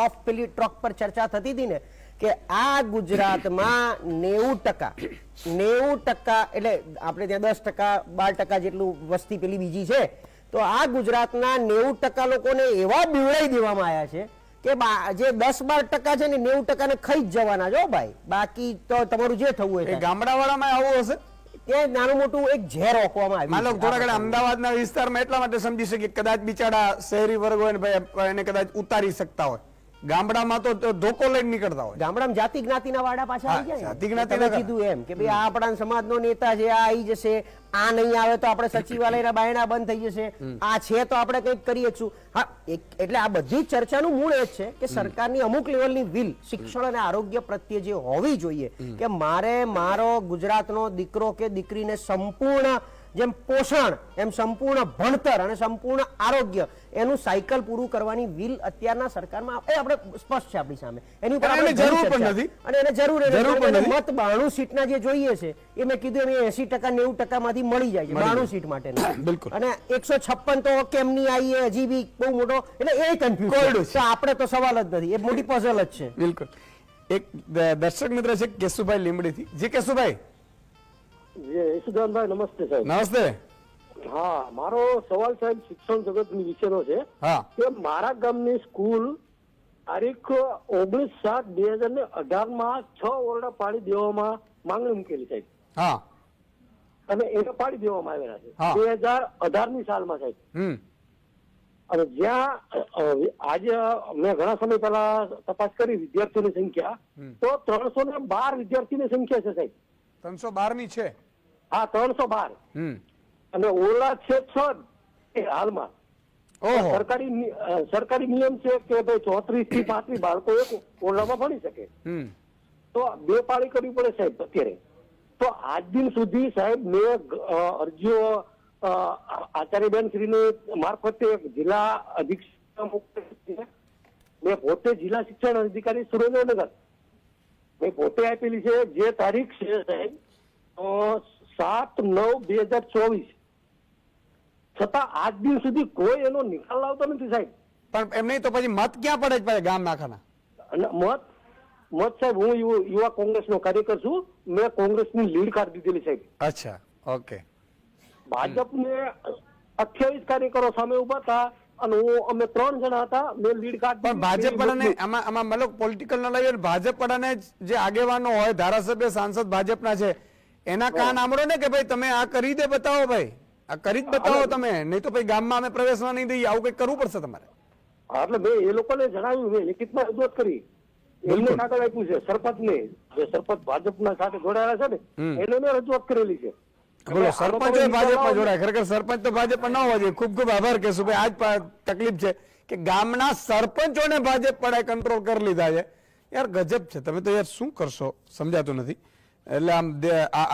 [SPEAKER 3] ઓફ પેલી ટ્રક પર ચર્ચા થતી હતી ને કે આ ગુજરાતમાં 90% એટલે આપણે ત્યાં 10%-12% જેટલું વસ્તી પેલી બીજી છે, તો આ ગુજરાતના 90% લોકોને એવા બીવડાઈ દેવામાં આવ્યા છે કે જે 10-12% છે ને 90% ખાઈ જ જવાના છો ભાઈ, બાકી તો તમારું જે થવું હોય.
[SPEAKER 2] ગામડાવાળામાં આવું હશે
[SPEAKER 3] કે નાનું મોટું એક ઝેર ઓકવામાં આવ્યું.
[SPEAKER 2] માનો થોડા ઘણા અમદાવાદના વિસ્તારમાં એટલા માટે સમજી શકીએ કદાચ બિચારા શહેરી વર્ગ હોય ને ભાઈ એને કદાચ ઉતારી શકતા હોય, ગામડામાં તો ધોકો લઈને નીકળતા હોય.
[SPEAKER 3] ગામડામાં જાતિ જ્ઞાતિના વાડા પાછા આવી જાય.
[SPEAKER 2] જાતિ જ્ઞાતિના
[SPEAKER 3] તમે કીધું એમ કે ભાઈ આ આપણા સમાજનો નેતા છે, આ આવી જશે, આ નહીં આવે તો આપણે સચિવાલયના બાયણા બંધ થઈ જશે, આ છે તો આપણે કંઈક કરી શકશું. હા, એટલે આ બધી ચર્ચાનું મૂળ એ જ છે કે સરકારની અમુક લેવલની વિલ શિક્ષણ અને આરોગ્ય પ્રત્યે જે હોવી જોઈએ કે મારે મારો ગુજરાતનો દીકરો કે દીકરીને સંપૂર્ણ જેમ પોષણ એમ સંપૂર્ણ ભણતર અને સંપૂર્ણ આરોગ્ય એનું સાયકલ પૂરું કરવાની વિલ અત્યારના સરકારમાં આપણે સ્પષ્ટ છે આપણી સામે. એની ઉપર આપણે જરૂર પણ નથી અને એને જરૂર મત 92 સીટના જે જોઈએ છે એ મેં કીધું એમ 80% 90% માંથી મળી જાય છે 92 સીટ માટે.
[SPEAKER 2] બિલકુલ.
[SPEAKER 3] અને 156 તો કેમની આવી હજી બી બહુ મોટો, એટલે એ કન્ફ્યુઝન છે. આપણે તો સવાલ જ નથી, એ મોટી પઝલ જ છે.
[SPEAKER 2] બિલકુલ. એક દર્શક મિત્ર છે કેશુભાઈ લીંબડીથી. જી કેશુભાઈ.
[SPEAKER 4] યશુદાનભાઈ નમસ્તે સાહેબ.
[SPEAKER 2] નમસ્તે.
[SPEAKER 4] હા, મારો સવાલ સાહેબ શિક્ષણ જગત વિશેનો છે કે મારા ગામની સ્કૂલ તારીખ 19/7/2018 માં 6 ઓરડા પાડી દેવામાં માંગણી મૂકેલી સાહેબ.
[SPEAKER 2] હા.
[SPEAKER 4] અને એને પાડી દેવામાં આવેલા છે 2018 ની સાલમાં સાહેબ. અને જ્યાં આજે મેં ઘણા સમય પહેલા તપાસ કરી વિદ્યાર્થીઓની સંખ્યા તો 312 વિદ્યાર્થીની સંખ્યા છે સાહેબ.
[SPEAKER 2] 312 ની છે.
[SPEAKER 4] હા, 312. અને ઓરડા છે 6 હાલમાં. સરકારી નિયમ છે કે ભાઈ 34 થી 35 બાળકો એક ઓરડામાં ભણી શકે. તો 2 પાળી કરવી પડે સાહેબ અત્યારે. તો આજ દિન સુધી સાહેબ મેં અરજીઓ આચાર્યબેન શ્રીની મારફતે જિલ્લા અધિક્ષક, મેં પોતે જિલ્લા શિક્ષણ અધિકારી સુરેન્દ્રનગર મેં પોતે આપેલી છે, જે તારીખ છે સાહેબ 7/9/2024. છતાં આજ દિન સુધી કોઈ એનો નિકાલ લાવતો નથી સાહેબ.
[SPEAKER 2] પણ એમ નહીં તો પછી મત ક્યાં પડે છે ભાઈ ગામ નાખાના?
[SPEAKER 4] મત સાહેબ હું યુવા કોંગ્રેસનો કાર્યકર છું, મેં કોંગ્રેસની લીડ કાઢી દીધેલી સાહેબ.
[SPEAKER 2] અચ્છા, ઓકે.
[SPEAKER 4] ભાજપને 28 કાર્યકરો સામે ઉભા હતા અને અમે 3 જણા હતા, મેં લીડ કાઢી.
[SPEAKER 2] પણ ભાજપ વાળાને આમાં મતલબ પોલિટિકલ ના લઈએ, ભાજપ વાળાને જે આગેવાનો હોય, ધારાસભ્ય સાંસદ ભાજપના છે, એના કાન આમળો ને કે ભાઈ તમે આ કરી દે બતાવો, ભાઈ આ કરી જ બતાવો તમે, નહીં તો ભાઈ ગામમાં અમે પ્રવેશવા નહીં દઈએ, આવું કંઈક કરવું પડશે તમારે.
[SPEAKER 4] એટલે મેં એ લોકોને જણાવ્યું, મેં લિખિતમાં રજૂઆત કરી, એમને કાગળ આપ્યું છે સરપંચને, જે સરપંચ ભાજપના સાથે જોડાયેલા છે ને એને મેં રજૂઆત કરેલી છે.
[SPEAKER 2] બોલો, સરપંચ ભાજપમાં જોડાય, ખરેખર સરપંચ તો ભાજપમાં ના હોવા જોઈએ. ખૂબ ખૂબ આભાર કેશુભાઈ. આજ તકલીફ છે કે ગામના સરપંચોને ભાજપ પડાય કંટ્રોલ કરી લીધા છે. યાર ગજબ છે, તમે તો યાર શું કરશો સમજાતું નથી. એટલે આમ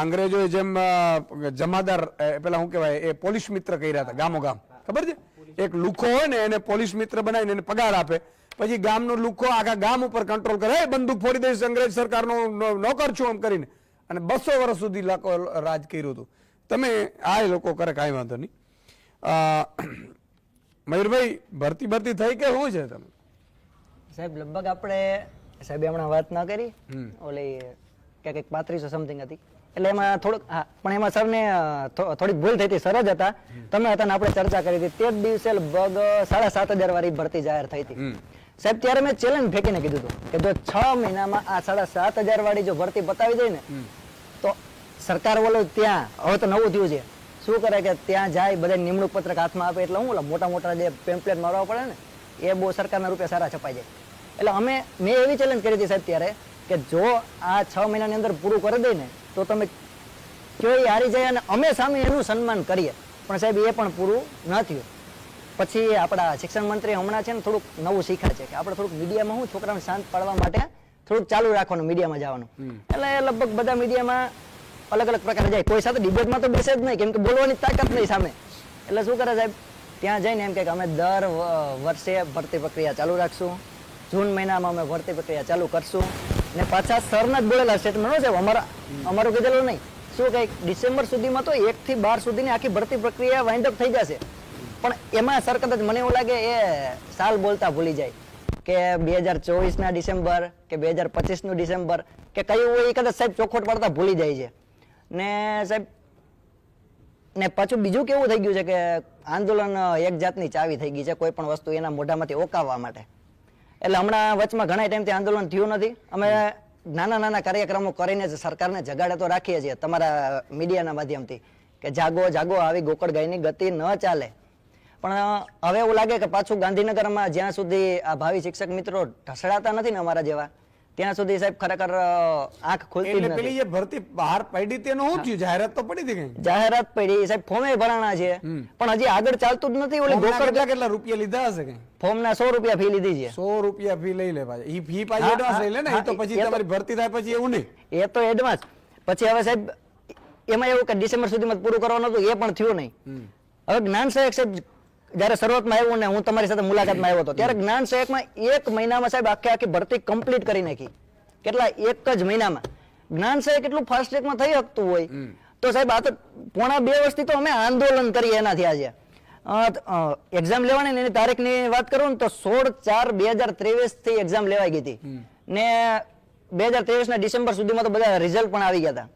[SPEAKER 2] અંગ્રેજોએ જેમ જમાદાર પેલા શું કહેવાય એ પોલીસ મિત્ર કર્યા હતા ગામો ગામ, ખબર છે? એક લુખો હોય ને એને પોલીસ મિત્ર બનાવીને એને પગાર આપે, પછી ગામનો લુખો આખા ગામ ઉપર કંટ્રોલ કરે, બંદૂક ફોડી દઈશ અંગ્રેજ સરકારનો નોકર છું એમ કરીને, અને 200 વર્ષ સુધી રાજ કર્યું હતું. તમે આ લોકો કરે, કાંઈ વાંધો નહીં. મયુરભાઈ, ભરતી થઈ કે શું છે તમે?
[SPEAKER 5] સાહેબ લગભગ આપણે સાહેબ હમણાં વાત ના કરી ઓલી કંઈક 3500 સમથિંગ હતી, એટલે એમાં થોડુંક હા, પણ એમાં સરને થોડીક ભૂલ થઈ હતી. સર જ હતા, તમે હતા ને આપણે ચર્ચા કરી હતી. તે જ દિવસે લગભગ 7,500 વાળી ભરતી જાહેર થઈ હતી સાહેબ. ત્યારે મેં ચેલેન્જ ફેંકીને કીધું હતું કે જો 6 મહિનામાં આ 7,500 વાળી જો ભરતી બતાવી દે ને તો સરકાર બોલો ત્યાં હવે તો નવું થયું છે, શું કરે કે ત્યાં જાય બધા નિમણૂક પત્રક હાથમાં આપે, એટલે હું મોટા મોટા જે પેમ્પલેટ મારવા પડે ને એ બહુ સરકારના રૂપિયા સારા છપાઈ જાય. એટલે મેં એવી ચેલેન્જ કરી હતી સાહેબ ત્યારે કે જો આ 6 મહિનાની અંદર પૂરું કરી દે ને તો તમે કયો હારી જાય અને અમે સામે એનું સન્માન કરીએ. પણ સાહેબ એ પણ પૂરું ન થયું. પછી આપણા શિક્ષણ મંત્રી હમણાં છે ને થોડુંક નવું શીખ્યા છે કે આપણે થોડુંક મીડિયામાં હું છોકરાઓને શાંત પાડવા માટે થોડુંક ચાલુ રાખવાનું, મીડિયામાં જવાનું. એટલે લગભગ બધા મીડિયામાં અલગ અલગ પ્રકારે જાય, કોઈ સાથે ડિબેટમાં તો બેસે જ નહીં, કેમ કે બોલવાની તાકાત નહીં સામે. એટલે શું કરે સાહેબ, ત્યાં જઈને એમ કે અમે દર વર્ષે ભરતી પ્રક્રિયા ચાલુ રાખશું, જૂન મહિનામાં અમે ભરતી પ્રક્રિયા ચાલુ કરશું. ને પાછા સરના જ બોલેલા સ્ટેટમેન્ટ છે, અમારું કીધેલું નહીં. શું કંઈક ડિસેમ્બર સુધીમાં તો 1 થી 12 સુધીની આખી ભરતી પ્રક્રિયા વાઇન્ડ અપ થઈ જશે. પણ એમાં સર કદાચ મને એવું લાગે એ સાલ બોલતા ભૂલી જાય કે 2024 ડિસેમ્બર કે 2025 ડિસેમ્બર કે કયું હોય એ કદાચ સાહેબ ચોખવટ પાડતા ભૂલી જાય છે. ને સાહેબ ને પાછું બીજું કેવું થઈ ગયું છે કે આંદોલન એક જાતની ચાવી થઈ ગઈ છે કોઈ પણ વસ્તુ એના મોઢામાંથી ઓકાવવા માટે. એટલે હમણાં વચમાં ઘણા ટાઈમથી આંદોલન થયું નથી. અમે નાના નાના કાર્યક્રમો કરીને જ સરકારને જગાડે તો રાખીએ છીએ તમારા મીડિયાના માધ્યમથી કે જાગો જાગો, આવી ગોકળ ગાયની ગતિ ન ચાલે. પણ હવે એવું લાગે કે પાછું ગાંધીનગરમાં જ્યાં સુધી આ ભાવિ શિક્ષક મિત્રો ઢસડાતા નથી ને અમારા જેવા, ત્યાં સુધી સાહેબ ખરેખર આંખ ખુલતી
[SPEAKER 2] એટલે
[SPEAKER 5] નથી.
[SPEAKER 2] પેલી જે ભરતી બહાર પડી તેનું શું થયું? જાહેરાત તો પડી હતી કઈ?
[SPEAKER 5] જાહેરાત પડી સાહેબ, ફોર્મે ભરાણા છે પણ હજી આગળ ચાલતું જ નથી. ઓલી
[SPEAKER 2] ફોર્મના
[SPEAKER 5] ગોકળ
[SPEAKER 2] કેટલા રૂપિયા લીધા હશે કઈ?
[SPEAKER 5] ફોર્મના 100 રૂપિયા ફી લીધી છે.
[SPEAKER 2] 100 રૂપિયા ફી લઈ લે પાછા. ઈ ફી પાછી એડવાન્સ લઈ લે ને, ઈ તો પછી તમારી ભરતી થાય પછી એવું નહીં.
[SPEAKER 5] એ તો એડવાન્સ. પછી હવે સાહેબ એમાં એવું કે ડિસેમ્બર સુધીમાં પૂરું કરવાનું હતું, એ પણ થયું નહીં. હવે જ્ઞાન સહાયક સાહેબ જયારે શરૂઆતમાં આવ્યું ને હું તમારી સાથે મુલાકાતમાં આવ્યો હતો, ત્યારે જ્ઞાન સહાયકમાં 1 મહિનામાં સાહેબ આખી ભરતી કમ્પ્લીટ કરી નાખી. કેટલા? 1 જ મહિનામાં. જ્ઞાન સહાયક એટલું ફાસ્ટ ટ્રેકમાં થઈ શકતું હોય તો સાહેબ આ તો પોણા 2 વર્ષથી તો અમે આંદોલન કરીએ એનાથી. આજે એક્ઝામ લેવાની ને એની તારીખની વાત કરું ને તો 16/4/2023 થી એક્ઝામ લેવાઈ ગઈ હતી ને 2023 ના ડિસેમ્બર સુધીમાં તો બધા રિઝલ્ટ પણ આવી ગયા હતા.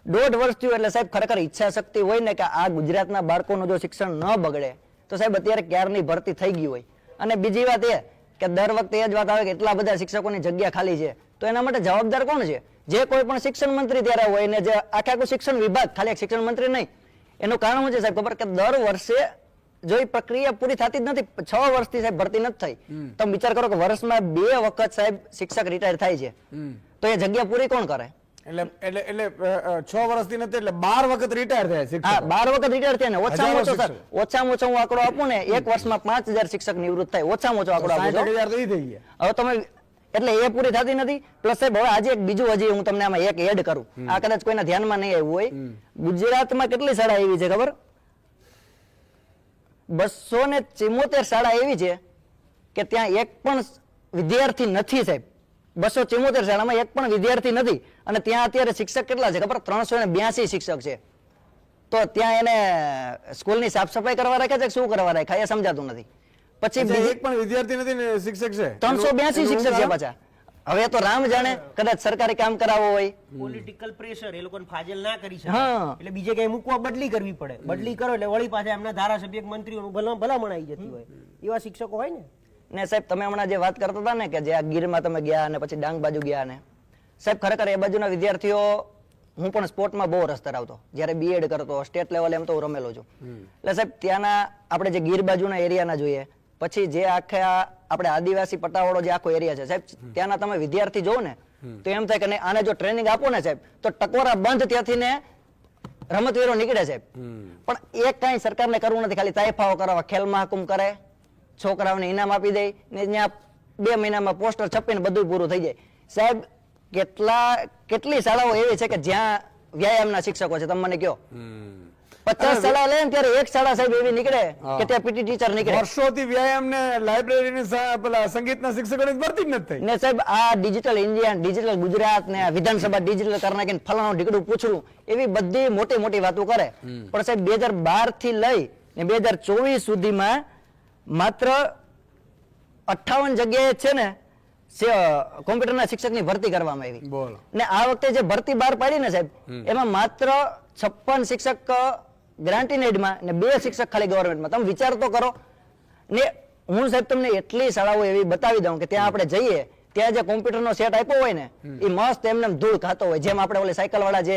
[SPEAKER 5] 1.5 વર્ષ થયું. એટલે સાહેબ ખરેખર ઈચ્છા શક્તિ હોય ને કે આ ગુજરાતના બાળકોનું જો શિક્ષણ ન બગડે તો સાહેબ અત્યારે ક્યારની ભરતી થઈ ગઈ હોય. અને બીજી વાત એ કે દર વખતે એ જ વાત આવે કે એટલા બધા શિક્ષકોની જગ્યા ખાલી છે, તો એના માટે જવાબદાર કોણ છે? જે કોઈ પણ શિક્ષણ મંત્રી ત્યારે હોય ને જે આખું શિક્ષણ વિભાગ, ખાલી એક શિક્ષણ મંત્રી નહીં. એનું કારણ શું છે સાહેબ ખબર? કે દર વર્ષે જો એ પ્રક્રિયા પૂરી થતી જ નથી. 6 વર્ષથી સાહેબ ભરતી નથી થઈ. તમે વિચાર કરો કે વર્ષમાં 2 વખત સાહેબ શિક્ષક રિટાયર થાય છે, તો એ જગ્યા પૂરી કોણ કરે?
[SPEAKER 2] એટલે 6 વર્ષથી નથી એટલે 12 વખત રિટાયર થયા શિક્ષકો.
[SPEAKER 5] હા, 12 વખત રિટાયર થયા ને ઓછામાં ઓછો
[SPEAKER 2] હજારો
[SPEAKER 5] સર, ઓછામાં ઓછો હું આંકડો આપું ને 1 વર્ષમાં 5000 શિક્ષક નિવૃત્ત થાય. ઓછામાં ઓછો આંકડો આપું છું.
[SPEAKER 2] 60,000 તો ઈ થઈ ગયા.
[SPEAKER 5] હવે તમે એટલે એ પૂરી થતી નથી. પ્લસ સાહેબ હવે આજે એક બીજું હજી હું તમને આમાં એક એડ કરું, આ કદાચ કોઈના ધ્યાનમાં નહીં આવ્યું હોય. ગુજરાતમાં કેટલી શાળા એવી છે ખબર? 274 શાળા એવી છે કે ત્યાં એક પણ વિદ્યાર્થી નથી સાહેબ. 274 શાળામાં એક પણ વિદ્યાર્થી નથી. અને ત્યાં અત્યારે શિક્ષક કેટલા છે ખબર? 382 શિક્ષક છે. તો ત્યાં એને સ્કૂલની સાફ સફાઈ કરવા રાખ્યા છે કે શું કરવા રાખ્યા એ સમજાતું નથી. પછી
[SPEAKER 2] એક પણ વિદ્યાર્થી નથી ને શિક્ષક છે.
[SPEAKER 5] 382 શિક્ષક છે પાછા. હવે તો રામ જાણે, કદાચ સરકારી કામ કરાવવો હોય,
[SPEAKER 3] પોલિટિકલ પ્રેશર એ લોકોને ફાજલ ના કરી શકે
[SPEAKER 5] હા.
[SPEAKER 3] એટલે બીજે કઈ મૂકવા બદલી કરવી પડે. બદલી કરો એટલે વળી પાછા એમના ધારાસભ્ય મંત્રીઓનું ભલામણ આવી જતી હોય. એવા શિક્ષકો હોય ને
[SPEAKER 5] સાહેબ તમે હમણાં જે વાત કરતા હતા ને કે જે આ ગીરમાં તમે ગયા અને પછી ડાંગ બાજુ ગયા ને, સાહેબ ખરેખર એ બાજુના વિદ્યાર્થીઓ, હું પણ સ્પોર્ટમાં બહુ રસ ધરાવતો જ્યારે બીએડ કરતો, સ્ટેટ લેવલે એમ તો હું રમેલો છું. એટલે સાહેબ ત્યાંના આપણે જે ગીર બાજુના એરિયાના જોઈએ, પછી જે આખા આપણે આદિવાસી પટ્ટાવાળો જે આખો એરિયા છે સાહેબ, ત્યાંના તમે વિદ્યાર્થી જોવો ને તો એમ થાય કે આને જો ટ્રેનિંગ આપો ને સાહેબ તો ટકોરા બંધ ત્યાંથી ને રમતવીરો નીકળે સાહેબ. પણ એક કાંઈ સરકારને કરવું નથી, ખાલી તાઇફાઓ કરાવવા, ખેલ મહાકુંભ કરે, છોકરાઓને ઇનામ આપી દે ને ત્યાં 2 મહિનામાં પોસ્ટર છપીને બધું પૂરું થઈ જાય. સાહેબ કેટલી શાળાઓ એવી છે કે જ્યાં વ્યાયામના શિક્ષકો છે? તમે મને કહો. 50 શાળા લે ને ત્યારે એક શાળા સાહેબ એવી નીકળે કે ત્યાં પીટી ટીચર નીકળે.
[SPEAKER 2] વર્ષોથી વ્યાયામ ને લાઇબ્રેરી ને પેલા સંગીતના શિક્ષકોની ભરતી જ નથી થઈ.
[SPEAKER 5] ને સાહેબ આ ડિજિટલ ઇન્ડિયા, ડિજિટલ ગુજરાત ને વિધાનસભા ડિજિટલ કરી નાખીને ફલાણું ઢીકડું પૂછડું, એવી બધી મોટી મોટી વાતો કરે. પણ સાહેબ 2012 થી લઈ ને 2024 સુધીમાં માત્ર 58 જગ્યાએ છે ને કોમ્પ્યુટરના શિક્ષકની ભરતી કરવામાં આવી.
[SPEAKER 2] બોલો.
[SPEAKER 5] ને આ વખતે જે ભરતી બહાર પાડી ને સાહેબ, એમાં માત્ર 56 શિક્ષક ગ્રાન્ટીનેડમાં ને 2 શિક્ષક ખાલી ગવર્મેન્ટમાં. તમે વિચાર તો કરો ને. હું સાહેબ તમને એટલી શાળાઓ એવી બતાવી દઉં કે ત્યાં આપણે જઈએ, ત્યાં જે કોમ્પ્યુટરનો સેટ આપ્યો હોય ને એ મસ્ત એમને ધૂળ ખાતો હોય. જેમ આપણે ઓલી સાયકલ વાળા જે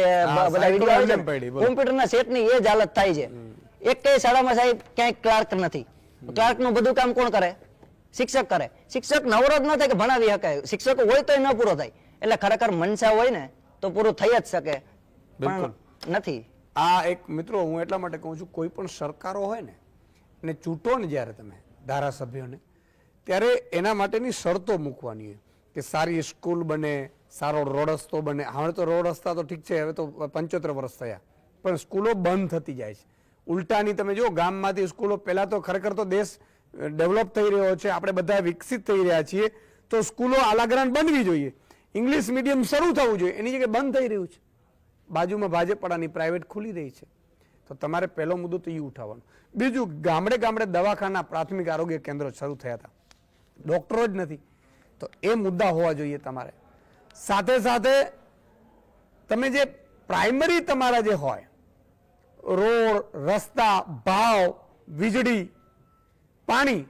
[SPEAKER 5] બધા વિડીયો આવે છે, કોમ્પ્યુટરના સેટની એ જ હાલત થાય છે. એક કઈ શાળામાં સાહેબ ક્યાંય ક્લાર્ક નથી. ક્લાર્કનું બધું કામ કોણ કરે? શિક્ષક કરે. શિક્ષક નવરો જ ન થાય કે ભણાવી શકાય. શિક્ષકો હોય તો ન પૂરો થાય. એટલે ખરેખર મનસા હોય ને તો પૂરું થઈ જ શકે, પણ નથી.
[SPEAKER 2] આ એક મિત્રો હું એટલા માટે કહું છું, કોઈ પણ સરકારો હોય ને ચૂંટો ને જ્યારે તમે ધારાસભ્યોને, ત્યારે એના માટેની શરતો મૂકવાની હોય કે સારી સ્કૂલ બને, સારો રોડ રસ્તો બને. હવે તો રોડ રસ્તા તો ઠીક છે, હવે તો 75 વર્ષ થયા, પણ સ્કૂલો બંધ થતી જાય છે. ઉલટાની તમે જો ગામમાંથી સ્કૂલો, પહેલા તો ખરેખર તો દેશ ડેવલપ થઈ રહ્યો છે, આપણે બધા વિકસિત થઈ રહ્યા છીએ, તો સ્કૂલો આલાગ્રાન બનવી જોઈએ, ઇંગ્લિશ મીડિયમ શરૂ થવું જોઈએ. એની જગ્યાએ બંધ થઈ રહ્યું છે. બાજુમાં ભાજપવાળાની પ્રાઇવેટ ખુલી રહી છે. તો તમારે પહેલો મુદ્દો તો એ ઉઠાવવાનો. બીજું, ગામડે ગામડે દવાખાના, પ્રાથમિક આરોગ્ય કેન્દ્રો શરૂ થયા હતા, ડોક્ટરો જ નથી. તો એ મુદ્દા હોવા જોઈએ તમારે. સાથે સાથે તમે જે પ્રાઇમરી તમારા જે હોય, રોડ, રસ્તા, ભાવ, વીજળી, પાણી,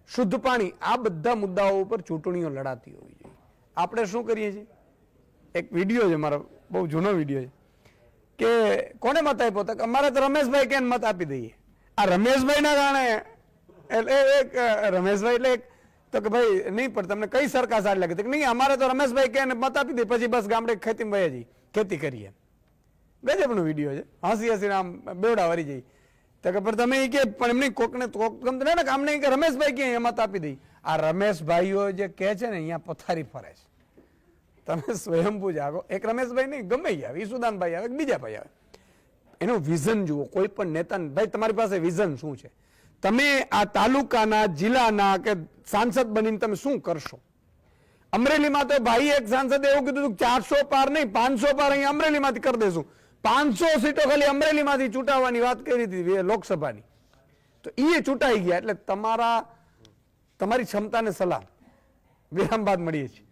[SPEAKER 2] શુદ્ધ પાણી, આ બધા મુદ્દાઓ ઉપર ચૂંટણીઓ લડાતી હોવી જોઈએ. આપણે શું કરીએ છીએ, એક વિડીયો છે મારો, બહુ જૂનો વિડીયો છે, કે કોને મત આપ્યો તો અમારે તો રમેશભાઈ કે મત આપી દઈએ. આ રમેશભાઈના કારણે એક રમેશભાઈ એટલે તો કે ભાઈ નહીં પણ તમને કઈ સરકાર સારી લાગે કે નહીં અમારે તો રમેશભાઈ કે મત આપી દે પછી બસ ગામડે ખેતી વહી જઈ ખેતી કરીએ. ગજબનો વિડીયો છે, હસી હસીને આમ બેવડા વરી જઈ તો કે પણ તમે કે પણ એમ નહીં કોકને કોક ગમતું ને કામ નહીં કે રમેશભાઈ કે મત આપી દઈ. આ રમેશભાઈઓ જે કહે છે ને અહીંયા પથારી ફરે છે. તમે સ્વયંભૂ જાગો, એક રમેશભાઈ નહીં ગમે આવે, ઈસુદાનભાઈ આવે, બીજા ભાઈ આવે, એનું વિઝન જુઓ. કોઈ પણ નેતા ભાઈ તમારી પાસે વિઝન શું છે, તમે આ તાલુકાના જિલ્લાના કે સાંસદ બનીને તમે શું કરશો? અમરેલીમાં તો ભાઈ એક સાંસદે એવું કીધું 400 પાર નહીં 500 પાર અહીં અમરેલીમાંથી કરી દેશું. 500 સીટો ખાલી અમરેલીમાંથી ચૂંટાવવાની વાત કરી હતી લોકસભાની, તો એ ચૂંટાઈ ગયા. એટલે તમારી ક્ષમતાને સલામ. વિરામ બાદ મળીએ છીએ.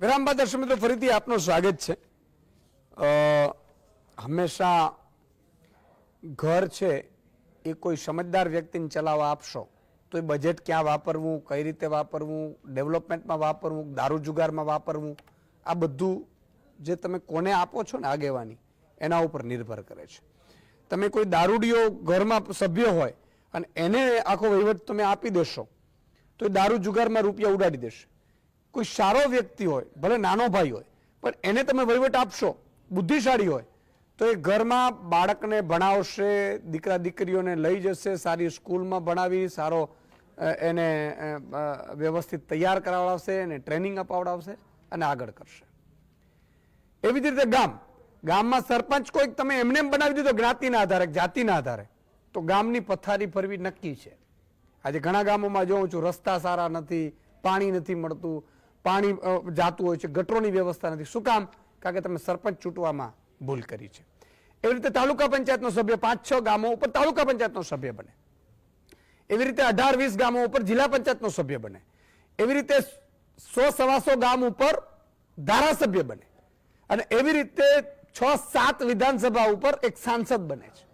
[SPEAKER 2] વિરામ બાદ દર્શક મિત્રો ફરીથી આપનું સ્વાગત છે. હંમેશા ઘર છે એ કોઈ સમજદાર વ્યક્તિને ચલાવવા આપશો તો એ બજેટ ક્યાં વાપરવું, કઈ રીતે વાપરવું, ડેવલપમેન્ટમાં વાપરવું, દારૂ જુગારમાં વાપરવું, આ બધું જે તમે કોને આપો છો ને આગેવાની એના ઉપર નિર્ભર કરે છે. તમે કોઈ દારૂડિયો ઘરમાં સભ્ય હોય અને એને આખો વહીવટ તમે આપી દેશો તો એ દારૂ જુગારમાં રૂપિયા ઉડાડી દેશે. કોઈ સારો વ્યક્તિ હોય, ભલે નાનો ભાઈ હોય, પણ એને તમે વહીવટ આપશો, બુદ્ધિશાળી હોય, તો એ ઘરમાં બાળકને ભણાવશે, દીકરા દીકરીઓને લઈ જશે, સારી સ્કૂલમાં ભણાવી, સારો એને વ્યવસ્થિત તૈયાર કરાવડાવશે, એને ટ્રેનિંગ અપાવડાવશે અને આગળ કરશે. એવી જ રીતે ગામમાં સરપંચ કોઈક તમે એમને એમ બનાવી દીધો જ્ઞાતિના આધારે, જાતિના આધારે, તો ગામની પથારી ફરવી નક્કી છે. આજે ઘણા ગામોમાં જોઉં છું રસ્તા સારા નથી, પાણી નથી મળતું, પાણી જાતું હોય છે, ગટરોની વ્યવસ્થા નથી. શું કામ? કારણ કે તમે સરપંચ ચૂંટવામાં ભૂલ કરી છે. એવી રીતે તાલુકા પંચાયતનો સભ્ય 5-6 ગામો ઉપર તાલુકા પંચાયતનો સભ્ય બને, એવી રીતે 18-20 ગામો ઉપર જિલ્લા પંચાયતનો સભ્ય બને, એવી રીતે 100-125 ગામ ઉપર ધારાસભ્ય બને, અને એવી રીતે 6-7 વિધાનસભા ઉપર એક સાંસદ બને છે.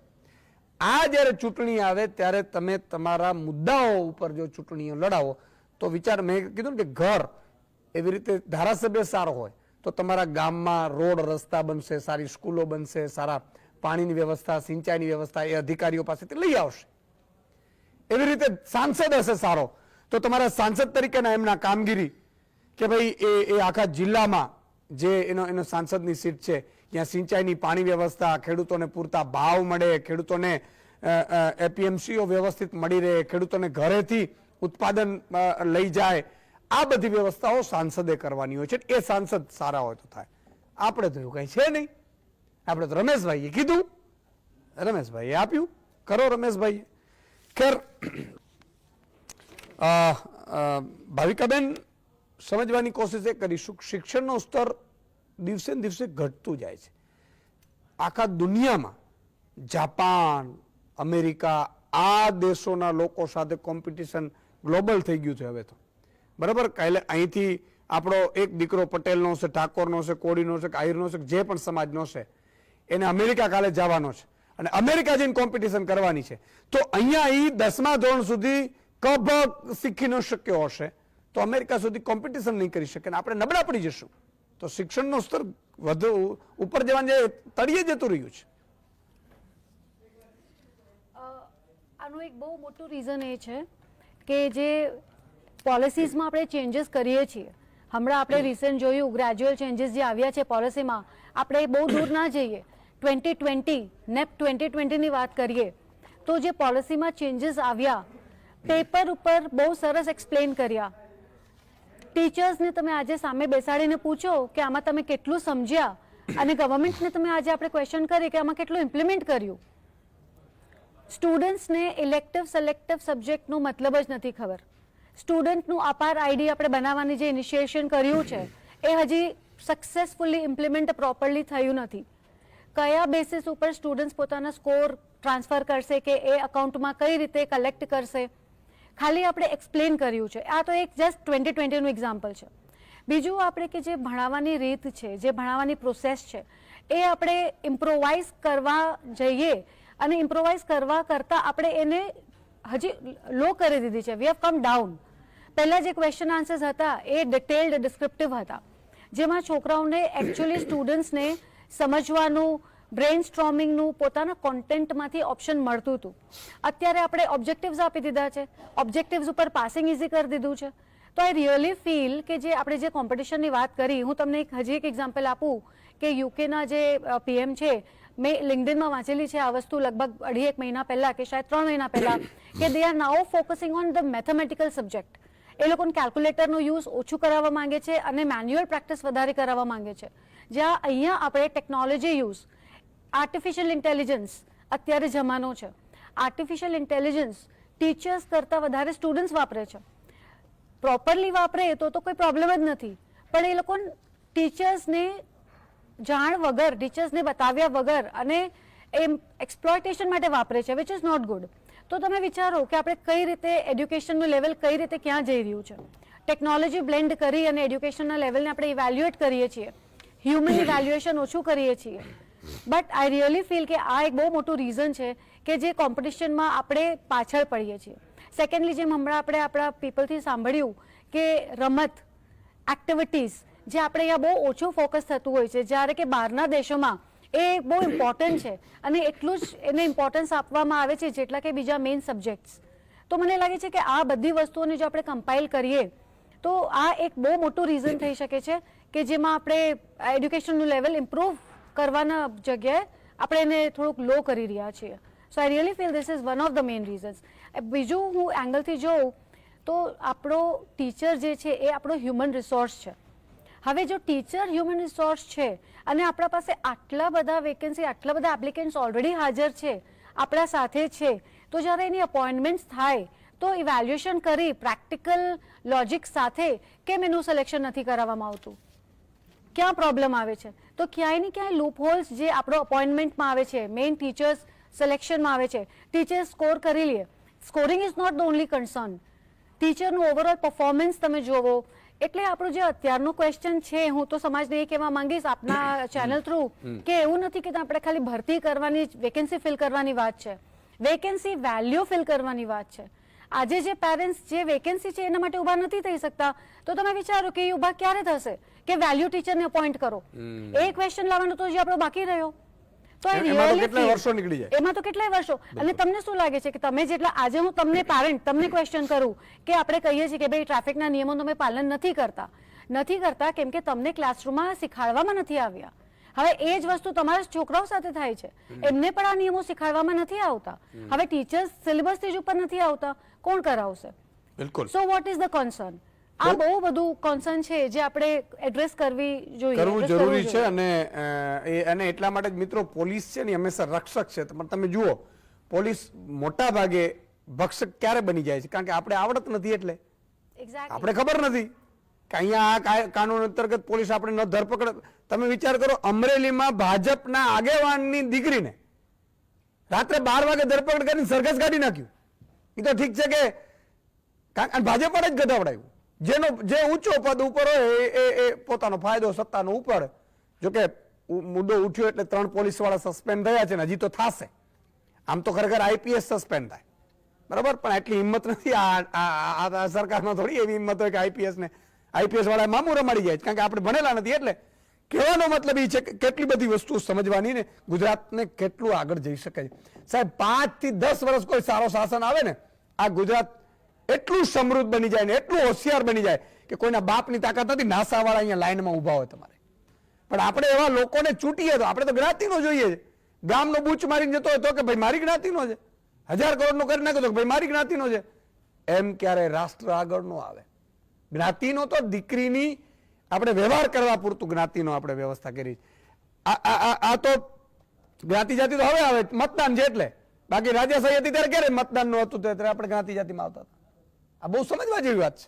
[SPEAKER 2] આ જ્યારે ચૂંટણી આવે ત્યારે તમે તમારા મુદ્દાઓ ઉપર જો ચૂંટણીઓ લડાવો તો વિચાર, મેં કીધું ને કે ઘર, એવી રીતે ધારાસભ્ય સારો હોય તો તમારા ગામમાં રોડ રસ્તા બનશે, સારી સ્કૂલો બનશે, સારા પાણીની વ્યવસ્થા, સિંચાઈની વ્યવસ્થા એ અધિકારીઓ પાસેથી લઈ આવશે. એવી રીતે સાંસદ હશે સારો તો તમારા સાંસદ તરીકેના એમના કામગીરી કે ભાઈ એ આખા જિલ્લામાં જે એનો સાંસદની સીટ છે ત્યાં સિંચાઈની પાણી વ્યવસ્થા, ખેડૂતોને પૂરતા ભાવ મળે, ખેડૂતોને એપીએમસીઓ વ્યવસ્થિત મળી રહે, ખેડૂતોને ઘરેથી ઉત્પાદન લઈ જાય, આ બધી વ્યવસ્થાઓ સાંસદે કરવાની હોય છે. એ સાંસદ સારા હોય તો થાય. આપણે તો એવું કઈ છે નહીં. આપણે તો રમેશભાઈએ કીધું, રમેશભાઈએ આપ્યું, કરો રમેશભાઈએ. ખેર, ભાવિકાબેન સમજવાની કોશિશ એ કરીશું, શિક્ષણનું સ્તર દિવસે ને દિવસે ઘટતું જાય છે. આખા દુનિયામાં જાપાન, અમેરિકા, આ દેશોના લોકો સાથે કોમ્પિટિશન ગ્લોબલ થઈ ગયું છે હવે તો. બરાબર, કાલે અહીંથી આપણો એક દીકરો પટેલનો છે, ઠાકોરનો છે, કોળીનો છે, આહિરનો છે, જે પણ સમાજનો છે, એને અમેરિકા કાલે જવાનો છે અને અમેરિકા જઈને કોમ્પિટિશન કરવાની છે. તો અહીંયા એ 10મા ધોરણ સુધી કભ શીખી ન શક્યો હશે તો અમેરિકા સુધી કોમ્પિટિશન નહીં કરી શકે, આપણે નબળા પડી જશું. તો શિક્ષણનું સ્તર વધુ ઉપર જવાનું તળિયે જતું રહ્યું છે.
[SPEAKER 1] આનું એક બહુ મોટું રીઝન એ છે કે જે પોલિસીઝમાં આપણે ચેન્જીસ કરીએ છીએ, હમણાં આપણે રિસેન્ટ જોયું ગ્રેજ્યુઅલ ચેન્જીસ જે આવ્યા છે પોલિસીમાં, આપણે બહુ દૂર ના જઈએ, 2020 નેપ 2020ની વાત કરીએ તો જે પોલિસીમાં ચેન્જીસ આવ્યા, પેપર ઉપર બહુ સરસ એક્સપ્લેન કર્યા. ટીચર્સને તમે આજે સામે બેસાડીને પૂછો કે આમાં તમે કેટલું સમજ્યા, અને ગવર્મેન્ટને તમે આજે આપણે ક્વેશ્ચન કરીએ કે આમાં કેટલું ઇમ્પ્લિમેન્ટ કર્યું. સ્ટુડન્ટ્સને ઇલેક્ટિવ સિલેક્ટિવ સબ્જેક્ટનો મતલબ જ નથી ખબર. સ્ટુડન્ટનું અપાર આઈડી આપણે બનાવવાની જે ઇનિશિએશન કર્યું છે એ હજી સક્સેસફુલી ઇમ્પ્લિમેન્ટ પ્રોપરલી થયું નથી. કયા બેસિસ ઉપર સ્ટુડન્ટ્સ પોતાના સ્કોર ટ્રાન્સફર કરશે કે એ અકાઉન્ટમાં કઈ રીતે કલેક્ટ કરશે, ખાલી આપણે એક્સપ્લેન કર્યું છે. આ તો એક જસ્ટ 2020નું એક્ઝામ્પલ છે. બીજું આપણે કે જે ભણાવવાની રીત છે, જે ભણાવવાની પ્રોસેસ છે, એ આપણે ઇમ્પ્રોવાઇઝ કરવા જઈએ અને ઇમ્પ્રોવાઇઝ કરવા કરતાં આપણે એને હજી લો કરી દીધી છે. We have come down. પહેલાં જે ક્વેશ્ચન આન્સર્સ હતા એ ડિટેલ્ડ ડિસ્ક્રિપ્ટિવ હતા, જેમાં છોકરાઓને એકચ્યુઅલી સ્ટુડન્ટ્સને સમજવાનું, બ્રેઇન સ્ટ્રોમિંગનું, પોતાના કોન્ટેન્ટમાંથી ઓપ્શન મળતું હતું. અત્યારે આપણે ઓબ્જેક્ટિવ્સ આપી દીધા છે, ઓબ્જેક્ટિવ્સ ઉપર પાસિંગ ઇઝી કરી દીધું છે. તો આઈ રિયલી ફીલ કે જે આપણે જે કોમ્પિટિશનની વાત કરી, હું તમને હજી એક એક્ઝામ્પલ આપું કે યુકેના જે પીએમ છે, મેં લિંક્ડઇનમાં વાંચેલી છે આ વસ્તુ લગભગ 2.5 મહિના પહેલાં કે શાયદ 3 મહિના પહેલાં, કે they are now focusing on the mathematical subject. એ લોકોને કેલ્ક્યુલેટરનો યુઝ ઓછું કરાવવા માંગે છે અને મેન્યુઅલ પ્રેક્ટિસ વધારે કરાવવા માંગે છે. જ્યાં અહીંયા આપણે ટેકનોલોજી યુઝ, આર્ટિફિશિયલ ઇન્ટેલિજન્સ, અત્યારે જમાનો છે, આર્ટિફિશિયલ ઇન્ટેલિજન્સ ટીચર્સ કરતાં વધારે સ્ટુડન્ટ્સ વાપરે છે. પ્રોપરલી વાપરે તો કોઈ પ્રોબ્લેમ જ નથી, પણ એ લોકો ટીચર્સને જાણ વગર, ટીચર્સને બતાવ્યા વગર અને એ એક્સપ્લોઇટેશન માટે વાપરે છે, વિચ ઇઝ નોટ ગુડ. તો તમે વિચારો કે આપણે કઈ રીતે એડ્યુકેશનનું લેવલ કઈ રીતે ક્યાં જઈ રહ્યું છે. ટેકનોલોજી બ્લેન્ડ કરી અને એડ્યુકેશનના લેવલને આપણે ઇવેલ્યુએટ કરીએ છીએ, હ્યુમન ઇવેલ્યુએશન ઓછું કરીએ છીએ. બટ આઈ રિયલી ફીલ કે આ એક બહુ મોટું રીઝન છે કે જે કોમ્પિટિશનમાં આપણે પાછળ પડીએ છીએ. સેકન્ડલી, જેમ હમણાં આપણે આપણા પીપલથી સાંભળ્યું કે રમત, એક્ટિવિટીઝ, જે આપણે અહીંયા બહુ ઓછું ફોકસ થતું હોય છે, જ્યારે કે બહારના દેશોમાં એ બહુ ઇમ્પોર્ટન્ટ છે અને એટલું જ એને ઇમ્પોર્ટન્સ આપવામાં આવે છે જેટલા કે બીજા મેઇન સબ્જેક્ટ્સ. તો મને લાગે છે કે આ બધી વસ્તુઓને જો આપણે કમ્પાઇલ કરીએ તો આ એક બહુ મોટું રીઝન થઈ શકે છે કે જેમાં આપણે એડ્યુકેશનનું લેવલ ઇમ્પ્રૂવ કરવાના જગ્યાએ આપણે એને થોડુંક લો કરી રહ્યા છીએ. So I really feel this is one of the main reasons. બીજું હું એંગલથી જોઉં તો આપણો ટીચર જે છે એ આપણો હ્યુમન રિસોર્સ છે. હવે જો ટીચર હ્યુમન રિસોર્સ છે અને આપણા પાસે આટલા બધા વેકેન્સી, આટલા બધા એપ્લિકેન્ટ્સ ઓલરેડી હાજર છે, આપણા સાથે છે, તો જ્યારે એની અપોઇન્ટમેન્ટ્સ થાય તો ઇવેલ્યુએશન કરી પ્રેક્ટિકલ લોજિક સાથે કેમ એનું સિલેક્શન નથી કરાવવામાં આવતું? ક્યાં પ્રોબ્લેમ આવે છે? તો ક્યાંય ને ક્યાંય લૂપ હોલ્સ જે આપણો અપોઇન્ટમેન્ટમાં આવે છે, મેઇન ટીચર્સ સિલેક્શનમાં આવે છે, ટીચર સ્કોર કરી લે. Scoring is not the only concern. ટીચરનું ઓવરઓલ પરફોર્મન્સ તમે જોવો. એટલે આપણો જે અત્યારનો ક્વેશ્ચન છે, હું તો સમાજને એ કહેવા માંગીશ આપના ચેનલ થ્રુ કે એવું નથી કે આપણે ખાલી ભરતી કરવાની, વેકેન્સી ફિલ કરવાની વાત છે. વેકેન્સી વેલ્યુ ફિલ કરવાની વાત છે. આજે જે પેરેન્ટ્સ જે વેકેન્સી છે એના માટે ઊભા નથી થઈ શકતા, તો તમે વિચારો કે એ ઊભા ક્યારે થશે કે વેલ્યુ ટીચરને અપોઇન્ટ કરો? એ ક્વેશ્ચન લાવવાનો તો જે આપણો બાકી રહ્યો. તો
[SPEAKER 2] એમાં તો કેટલાય વર્ષો નીકળી જાય.
[SPEAKER 1] એમાં તો કેટલાય વર્ષો. અને તમને શું લાગે છે કે તમે જેટલા આજે હું તમને પેરેન્ટ તમને ક્વેશ્ચન કરું કે આપણે કહીએ છીએ કે ભાઈ ટ્રાફિકના નિયમો તમે પાલન નથી કરતા કેમ કે તમને ક્લાસરૂમમાં શીખવાડવામાં નથી આવ્યા. હવે એ જ વસ્તુ તમારા છોકરાઓ સાથે થાય છે. એમને પણ આ નિયમો શીખવાડવામાં નથી આવતા. હવે ટીચર્સ સિલેબસથી જ ઉપર નથી આવતા, કોણ કરાવશે?
[SPEAKER 2] બિલકુલ.
[SPEAKER 1] So what is the concern? આ બહુ બધું કન્સર્ન છે જે આપણે એડ્રેસ કરવું
[SPEAKER 2] જરૂરી છે. અને એટલા માટે જ મિત્રો પોલીસ છે ને હંમેશા રક્ષક છે. પણ તમે જુઓ પોલીસ મોટા ભાગે ભક્ષક ક્યારે બની જાય છે? કારણ કે આપણે આવડત નથી. એટલે આપણે ખબર નથી કે અહીંયા આ કાનૂન અંતર્ગત પોલીસ આપણે ન ધરપકડ. તમે વિચાર કરો, અમરેલીમાં ભાજપના આગેવાનની દીકરીને રાત્રે 12 વાગે ધરપકડ કરીને સરઘસ કાઢી નાખ્યું. એ તો ઠીક છે કે ભાજપ જ ગધાવડાયું. જે ઊંચો પદ ઉપર હોય એ પોતાનો ફાયદો સત્તાનો ઉપર. જોકે મુદ્દો ઉઠ્યો એટલે 3 પોલીસ વાળા સસ્પેન્ડ થયા છે ને હજી તો થશે. આમ તો ખરેખર આઈપીએસ સસ્પેન્ડ થાય, બરાબર, પણ એટલી હિંમત નથી આ સરકારમાં. થોડી એવી હિંમત હોય કે આઈપીએસ વાળા મામું રમાડી જાય, કારણ કે આપણે ભણેલા નથી. એટલે કહેવાનો મતલબ એ છે કે કેટલી બધી વસ્તુ સમજવાની ને ગુજરાતને કેટલું આગળ જઈ શકે છે. સાહેબ 5 થી 10 વર્ષ કોઈ સારો શાસન આવે ને, આ ગુજરાત એટલું સમૃદ્ધ બની જાય ને એટલું હોશિયાર બની જાય કે કોઈના બાપની તાકાત નથી. નાસા વાળા અહીંયા લાઈનમાં ઉભા હોય તમારે. પણ આપણે એવા લોકોને ચૂંટીએ તો આપણે તો જ્ઞાતિનો જોઈએ છે. ગામનો બૂચ મારીને જતો હોય તો કે ભાઈ મારી જ્ઞાતિનો છે. 1000 કરોડનો કરી નાખ્યો તો ભાઈ મારી જ્ઞાતિનો છે. એમ ક્યારે રાષ્ટ્ર આગળ નો આવે. જ્ઞાતિનો તો દીકરીની આપણે વ્યવહાર કરવા પૂરતું જ્ઞાતિનો આપણે વ્યવસ્થા કરી. આ તો જ્ઞાતિ જાતિ તો હવે આવે મતદાન છે એટલે. બાકી રાજાશાહી હતી ત્યારે ક્યારે મતદાન નું હતું? ત્યારે આપણે જ્ઞાતિ જાતિમાં આવતા હતા. આ બહુ સમજવા જેવી વાત છે.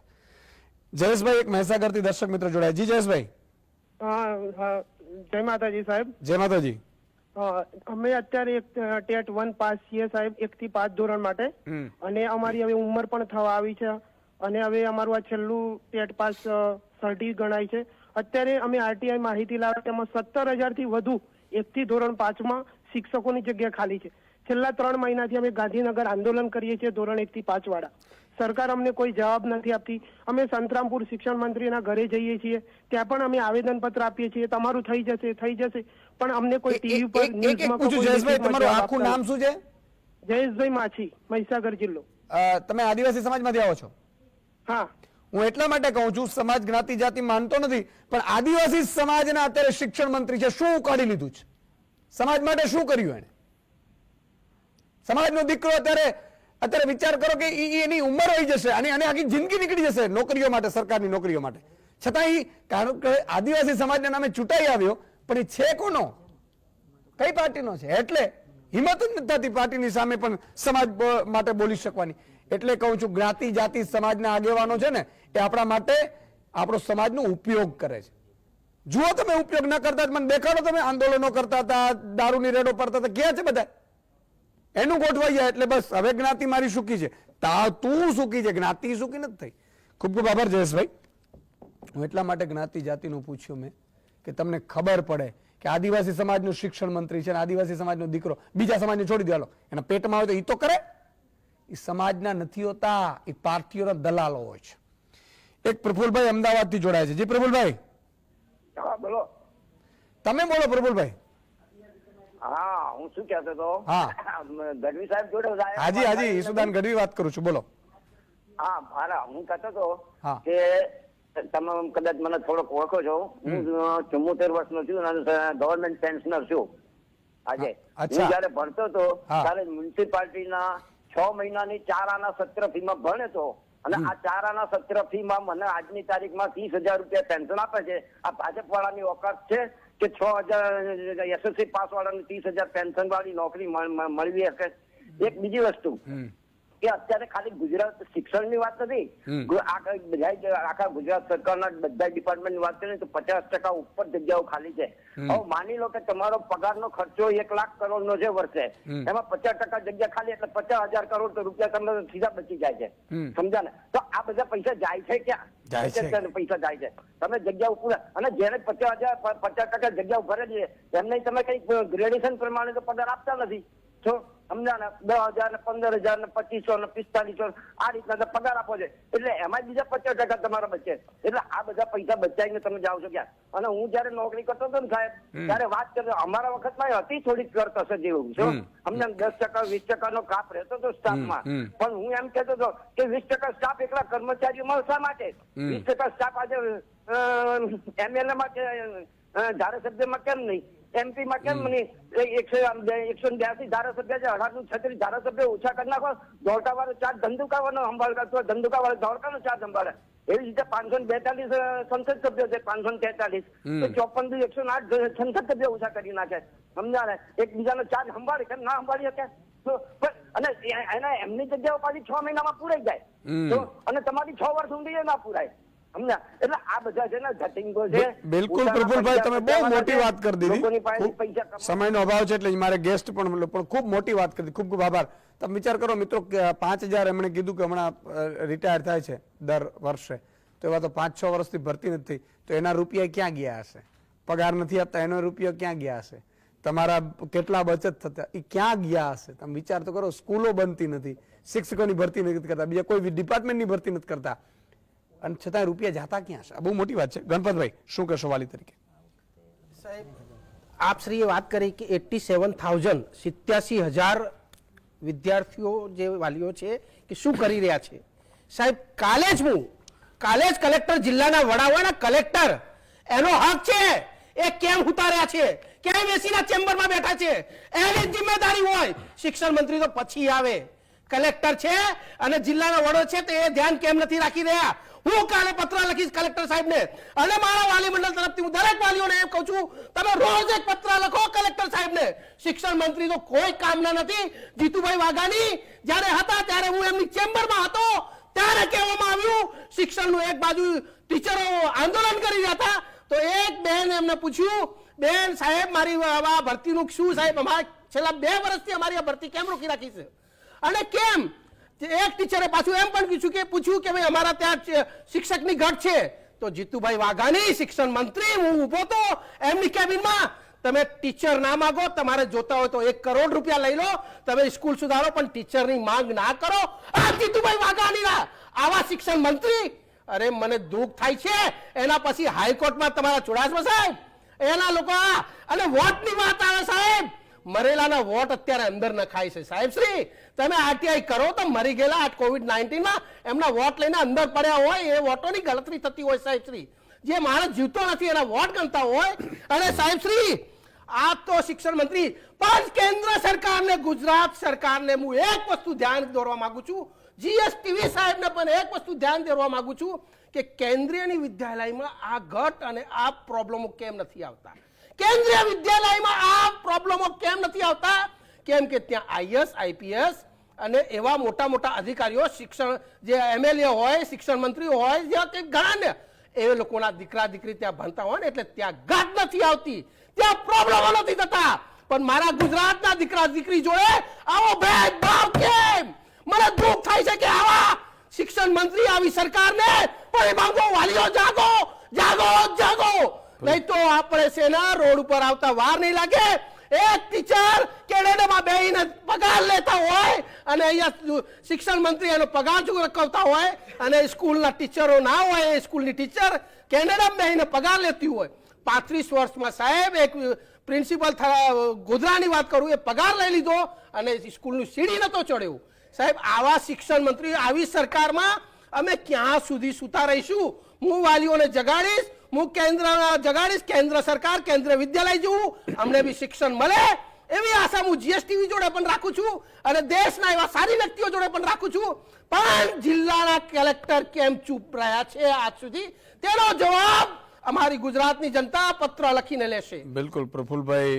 [SPEAKER 2] જયેશભાઈ એક મહીસાગરથી દર્શક મિત્ર જોડાય. જી જયેશભાઈ.
[SPEAKER 6] જય માતાજી સાહેબ.
[SPEAKER 2] જય માતાજી.
[SPEAKER 6] અમે અત્યારે ટેટ 1 પાસ છીએ સાહેબ, 1 થી 5 ધોરણ માટે. અને અમારી હવે ઉંમર પણ થવા આવી છે અને હવે અમારું આ છેલ્લું ટેટ પાસ સર્ટી ગણાય છે. અત્યારે અમે આરટીઆઈ માહિતી લાવ્યા, તેમાં 17,000 થી વધુ 1 થી ધોરણ 5 માં શિક્ષકોની જગ્યા ખાલી છે. છેલ્લા 3 મહિનાથી અમે ગાંધીનગર આંદોલન કરીએ છીએ ધોરણ 1 થી 5 વાળા. સરકાર અમને કોઈ જવાબ નથી આપતી. અમે સંતરામપુર શિક્ષણ મંત્રીના ઘરે જઈએ છીએ, ત્યાં પણ અમે આવેદન પત્ર આપીએ છીએ, તમારું થઈ જશે, પણ અમને કોઈ ટીવી પર
[SPEAKER 2] જયેશભાઈ તમારું આખું નામ શું છે?
[SPEAKER 6] જયેશભાઈ માછી, મહીસાગર જિલ્લો.
[SPEAKER 2] તમે આદિવાસી સમાજમાંથી આવો છો?
[SPEAKER 6] હા.
[SPEAKER 2] હું એટલા માટે કહું છું, સમાજ જ્ઞાતિ જાતિ માનતો નથી, પણ આદિવાસી સમાજના અત્યારે શિક્ષણ મંત્રી છે. શું ઉકાળી લીધું છે? સમાજ માટે શું કર્યું એને? સમાજનો દીકરો અત્યારે વિચાર કરો કે એની ઉંમર હોઈ જશે અને આખી જિંદગી નીકળી જશે નોકરીઓ માટે, સરકારની નોકરીઓ માટે. છતાં કારણ કે આદિવાસી સમાજના નામે ચૂંટાઈ આવ્યો, પણ એ છે કોનો? કઈ પાર્ટીનો છે? એટલે હિંમત જ નથી થતી પાર્ટીની સામે પણ સમાજ માટે બોલી શકવાની. એટલે કહું છું, જ્ઞાતિ જાતિ સમાજના આગેવાનો છે ને એ આપણા માટે આપણો સમાજનો ઉપયોગ કરે છે. જુઓ તમે ઉપયોગ ન કરતા મને દેખાડો. તમે આંદોલનો કરતા હતા, દારૂની રેડો પડતા હતા, ક્યાં છે બધા? એનું ગોઠવાઈ જાય એટલે બસ હવે જ્ઞાતિ મારી સુખી છે. તું સુખી છે, જ્ઞાતિ સુખી નથી થઈ. ખૂબ ખૂબ આભાર જયેશભાઈ. હું એટલા માટે જ્ઞાતિ જાતિનું પૂછ્યું મેં કે તમને ખબર પડે કે આદિવાસી સમાજનું શિક્ષણ મંત્રી છે અને આદિવાસી સમાજનો દીકરો બીજા સમાજને છોડી દેવાનો, એના પેટમાં હોય તો એ તો કરે. એ સમાજના નથી હોતા, એ પાર્ટીઓના દલાલો હોય છે. એક પ્રફુલભાઈ અમદાવાદથી જોડાય છે. જી પ્રફુલભાઈ.
[SPEAKER 7] બોલો.
[SPEAKER 2] તમે બોલો પ્રફુલભાઈ.
[SPEAKER 7] હા, હું શું કહેતો હતો?
[SPEAKER 2] હા,
[SPEAKER 7] ગઢવી સાહેબ જોડે.
[SPEAKER 2] હાજી ઈસુદાન ગઢવી વાત કરું છું, બોલો.
[SPEAKER 7] હા મારા હું કહેતો હતો
[SPEAKER 2] હા.
[SPEAKER 7] કે તમે કદાચ મને થોડોક ઓળખો છો. હું 74 વર્ષનો છું અને ગવર્મેન્ટ પેન્શનર છું આજે.
[SPEAKER 2] અચ્છા.
[SPEAKER 7] હું જયારે ભણતો હતો
[SPEAKER 2] હા.
[SPEAKER 7] ત્યારે મ્યુનિસિપાલિટીના 6 મહિનાની 4 આના સત્ર ફીમાં ભણે તો અને આ 4 આના સત્ર ફીમાં મને આજની તારીખમાં 30,000 રૂપિયા પેન્શન આપે છે. આ ભાજપ વાળાની ઓકાત છે કે 6,000 એસએસસી પાસ વાળાને 30,000 પેન્શન વાળી નોકરી મળવી શકે? એક બીજી વસ્તુ કે અત્યારે ખાલી ગુજરાત શિક્ષણની વાત નથી, આખા ગુજરાત સરકારના બધા ડિપાર્ટમેન્ટની વાત કરીએ તો 50% ઉપર જગ્યાઓ ખાલી છે. હવે માની લો કે તમારો પગારનો ખર્ચો 1 લાખ કરોડનો છે વર્ષે, એમાં 50% જગ્યા ખાલી એટલે 50,000 કરોડ રૂપિયા તમને સીધા બચી જાય છે. સમજ્યા ને? તો આ બધા પૈસા જાય છે ક્યાં? પૈસા જાય છે તમે જગ્યા ઉપર, અને જેને 50% જગ્યા ભરેલી છે એમને તમે કઈ ગ્રેડેશન પ્રમાણે તો પગાર આપતા નથી. જો સમજ્યા ને? 10,000 ને 15,000 ને 2,500 ને 4500 આ રીતના પગાર આપો છે એટલે એમાં બીજા 50% તમારા બચે. એટલે આ બધા પૈસા બચાવીને તમે જાઓ છો ક્યાં? અને હું જયારે નોકરી કરતો હતો ને સાહેબ ત્યારે વાત કરતો, અમારા વખતમાં હતી થોડીક કરકસ જેવું છે. અમને 10% 20% નો કાપ રહેતો હતો સ્ટાફમાં, પણ હું એમ કહેતો હતો કે 20% સ્ટાફ એકલા કર્મચારીઓમાં શા માટે? 20% સ્ટાફ આજે એમએલએ માં કે ધારાસભ્યમાં કેમ નહીં? એમપી માં કેમ નહીં? 182 ધારાસભ્ય છે, 1836 ધારાસભ્ય ઓછા કરી નાખો. ધોળકા વાળો ચાર્જ ધંધુકાવાનો સંભાળ અથવા ધંધુકા વાળો ધોળકાનો ચાર્જ સંભાળે. એવી રીતે 542 સંસદ સભ્યો છે, 543 તો 54 108 સંસદ સભ્યો ઓછા કરી નાખે. સમજ્યા ને? એકબીજાનો ચાર્જ સંભાળે કે ના સંભાળી શકે? અને એના એમની જગ્યાઓ પાછી 6 મહિનામાં પૂરાઈ જાય અને તમારી 6 વર્ષ સુધી ના પૂરાય. એટલે આ બધા છે ને ધતિંગો છે.
[SPEAKER 2] બિલકુલ પ્રફુલભાઈ, તમે બહુ મોટી વાત કરી દીધી. સમયનો અભાવ છે એટલે મારે ગેસ્ટ પણ ખૂબ મોટી વાત કરી. ખૂબ ખૂબ આભાર. તમે વિચાર કરો મિત્રો, 5,000 એમણે કીધું કે હમણાં રિટાયર થાય છે દર વર્ષે, તો એવા તો 5-6 વર્ષથી ભરતી નથી, તો એના રૂપિયા ક્યાં ગયા હશે? પગાર નથી આપતા એનો રૂપિયો ક્યાં ગયા હશે? તમારા કેટલા બચત થતા એ ક્યાં ગયા હશે? તમે વિચાર તો કરો. સ્કૂલો બનતી નથી, શિક્ષકોની ભરતી નથી કરતા, બીજા કોઈ ડિપાર્ટમેન્ટની ભરતી નથી કરતા, અને છતાં રૂપિયા જાતા ક્યાં છે? આ બહુ મોટી વાત છે. ગણપતભાઈ શું કહેશો વાલી તરીકે?
[SPEAKER 3] સાહેબ, આપ શ્રીએ વાત કરી કે 87,000 વિદ્યાર્થીઓ જે વાલીઓ છે કે શું કરી રહ્યા છે. સાહેબ, કાલે જ કલેક્ટર, જિલ્લાના વડા હોય ને કલેક્ટર, એનો હક છે એ કેમ ઉતાર્યા છે, કેમ એસીના ચેમ્બરમાં બેઠા છે, એની જિમ્મેદારી હોય. શિક્ષણ મંત્રી તો પછી આવે, કલેક્ટર છે અને જિલ્લાના વડો છે તો એ ધ્યાન કેમ નથી રાખી રહ્યા? હું કાલે પત્ર લખીશ કલેક્ટર સાહેબને, અને મારા વાલી મંડળ તરફથી હું દરેક વાલીઓને એમ કહું છું, તમે રોજ એક પત્ર લખો કલેક્ટર સાહેબને. શિક્ષણ મંત્રી તો કોઈ કામના નથી. જીતુભાઈ વાઘાણી જ્યારે હતા ત્યારે હું એમની ચેમ્બરમાં હતો ત્યારે કહેવામાં આવ્યું શિક્ષણનું એક બાજુ ટીચરો આંદોલન કરી રહ્યા હતા તો એક બેન એમને પૂછ્યું, બેન સાહેબ મારી આ ભરતીનું શું સાહેબ, અમારા છેલ્લા 2 વર્ષથી અમારી આ ભરતી કેમ રોકી રાખી છે? અને કેમ? એક ટીચરે પાછું એમ પણ પૂછ્યું કે ભાઈ અમારા ત્યાં શિક્ષકની ઘટ છે. તો જીતુભાઈ વાઘાણી શિક્ષણ મંત્રી, હું ઉભો તો એમની કેબિનમાં, તમે ટીચર ના માંગો, તમારે જોતા હોય તો 1 કરોડ રૂપિયા લઈ લો, તમે સ્કૂલ સુધારો, પણ ટીચરની માંગ ના કરો. આ જીતુભાઈ વાઘાણીના આવા શિક્ષણ મંત્રી, અરે મને દુઃખ થાય છે. એના પછી હાઈકોર્ટમાં તમારા ચુડાસમા સાહેબ, એના લોકો, અને વોટની વાત આવે સાહેબ, મરેલાના વોટ અત્યારે અંદર નખાય છે. સાહેબ શ્રી, તમે આરટીઆઈ કરો તો મરી ગયેલા COVID-19 માં એમના વોટ લઈને અંદર પડ્યા હોય એ વોટોની ગણતરી થતી હોય. સાહેબ શ્રી, જે માણસ જીવતો નથી એના વોટ ગણતા હોય. અને સાહેબ શ્રી, આ તો શિક્ષણ મંત્રી, પણ કેન્દ્ર સરકારને, ગુજરાત સરકારને હું એક વસ્તુ ધ્યાન દોરવા માંગુ છું, જીએસટીવી સાહેબને પણ એક વસ્તુ ધ્યાન દોરવા માંગુ છું કે કેન્દ્રીય વિદ્યાલયમાં આ ઘટ અને આ પ્રોબ્લેમો કેમ નથી આવતા? કેન્દ્રીય વિદ્યાલયમાં આ પ્રોબ્લેમો કેમ નથી આવતા? કેમ કે ત્યાં આઈએસ, આઈપીએસ અને એવા મોટા મોટા અધિકારીઓ, શિક્ષણ જે એમએલએ હોય, શિક્ષણ મંત્રી હોય, જે કંઈક ઘણા ને એ લોકોના દીકરા દીકરી ત્યાં ભણતા હોય ને, એટલે ત્યાં ઘટ નથી આવતી, ત્યાં પ્રોબ્લેમો નથી થતા. પણ મારા ગુજરાતના દીકરા દીકરી જોડે આવો ભેદભાવ કેમ? મને દુઃખ થાય છે કે આવા શિક્ષણ મંત્રી, આવી સરકારને પણ માંગો, વાલીઓ જાગો, જાગો, જાગો, નહીં તો આપણે સેના રોડ ઉપર આવતા વાર નહીં લાગે. એક ટીચર કેનેડામાં બેહીને પગાર લેતા હોય અને અહીંયા શિક્ષણ મંત્રી એનો પગાર ચૂકવતા હોય, અને સ્કૂલના ટીચરો ના હોય, એ સ્કૂલની ટીચર કેનેડામાં બેહીને પગાર લેતી હોય. 35 વર્ષમાં સાહેબ એક પ્રિન્સિપલ ગોધરાની વાત કરું, એ પગાર લઈ લીધો અને સ્કૂલનું સીડી નતો ચડ્યો. સાહેબ, આવા શિક્ષણ મંત્રી, આવી સરકારમાં
[SPEAKER 8] અમે ક્યાં સુધી સુતા રહીશું? હું વાલીઓને જગાડીશ, હું કેન્દ્ર સરકાર કેન્દ્ર વિદ્યાલય જવું, અમને બી શિક્ષણ મળે એવી આશા હું જીએસટીવી જોડે પણ રાખું છું અને દેશના એવા સારી વ્યક્તિઓ જોડે પણ રાખું છું. પણ જિલ્લાના કલેક્ટર કેમ ચૂપ રહ્યા છે આજ સુધી, તેનો જવાબ અમારી ગુજરાતની જનતા પત્ર લખીને લેશે.
[SPEAKER 2] બિલકુલ પ્રફુલભાઈ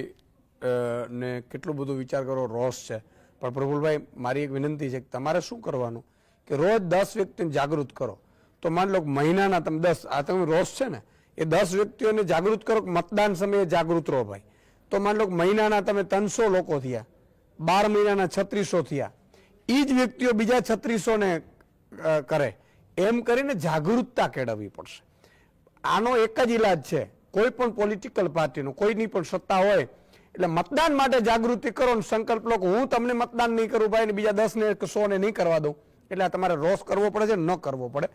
[SPEAKER 2] ને કેટલું બધું વિચાર કરો, રોષ છે, પણ પ્રફુલભાઈ મારી એક વિનંતી છે કે તમારે શું કરવાનું કે રોજ 10 વ્યક્તિને જાગૃત કરો. તો માન લો મહિનાના તમે 10, આ તમે રોષ છે ને એ 10 વ્યક્તિઓને જાગૃત કરો, મતદાન સમયે જાગૃત રહો ભાઈ. તો માન લો મહિનાના તમે 300 લોકો થયા, 12 મહિનાના 3600 થયા, એ જ વ્યક્તિઓ બીજા 3600 ને કરે, એમ કરીને જાગૃતતા કેળવવી પડશે. આનો એક જ ઇલાજ છે, કોઈ પણ પોલિટિકલ પાર્ટીનો, કોઈની પણ સત્તા હોય એટલે મતદાન માટે જાગૃતિ કરો ને સંકલ્પ લો કે હું તમને મતદાન નહીં કરું ભાઈ, ને બીજા 10 ને 100 ને નહીં કરવા દઉં. એટલે તમારે રોષ કરવો પડે છે, ન કરવો પડે.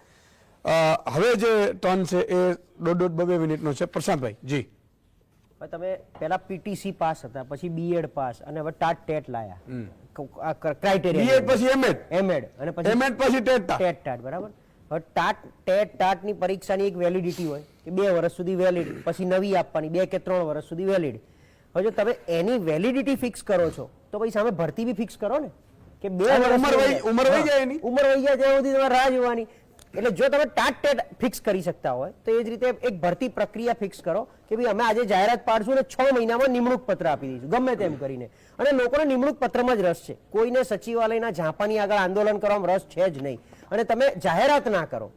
[SPEAKER 2] હવે જે ટર્ન છે એ 1.5-2 મિનિટનો છે. પ્રશાંતભાઈ જી.
[SPEAKER 3] તમે પેલા પીટીસી પાસ હતા, પછી બીએડ પાસ અને હવે ટાટ ટેટ લાયા ક્રાઇટેરિયા,
[SPEAKER 2] બીએડ પછી
[SPEAKER 3] એમએડ અને પછી
[SPEAKER 2] એમએડ પછી ટેટ
[SPEAKER 3] ટાટ, બરાબર. હવે ટાટ ની પરીક્ષાની એક વેલિડિટી હોય કે 2 વર્ષ સુધી વેલિડ, પછી નવી આપવાની 2 કે 3 વર્ષ સુધી વેલિડ. હવે જો તમે એની વેલિડિટી ફિક્સ કરો છો તો પછી સામે ભરતી બી ફિક્સ કરો ને કે 2 વર્ષ
[SPEAKER 2] ઉંમર વહી જાય એની,
[SPEAKER 3] ઉંમર વહી જાય ત્યાં સુધી તમારે રાહ જોવાની. એટલે જો તમે ટાટ ટેટ ફિક્સ કરી શકતા હોય તો એ જ રીતે એક ભરતી પ્રક્રિયા ફિક્સ કરો કે ભાઈ અમે આજે જાહેરાત પાડશું ને 6 મહિનામાં નિમણૂક પત્ર આપી દઈશું ગમે તેમ કરીને. અને લોકોને નિમણૂક પત્રમાં જ રસ છે, કોઈને સચિવાલયના ઝાંપાની આગળ આંદોલન કરવામાં રસ છે જ નહીં. અને તમે જાહેરાત ના કરો,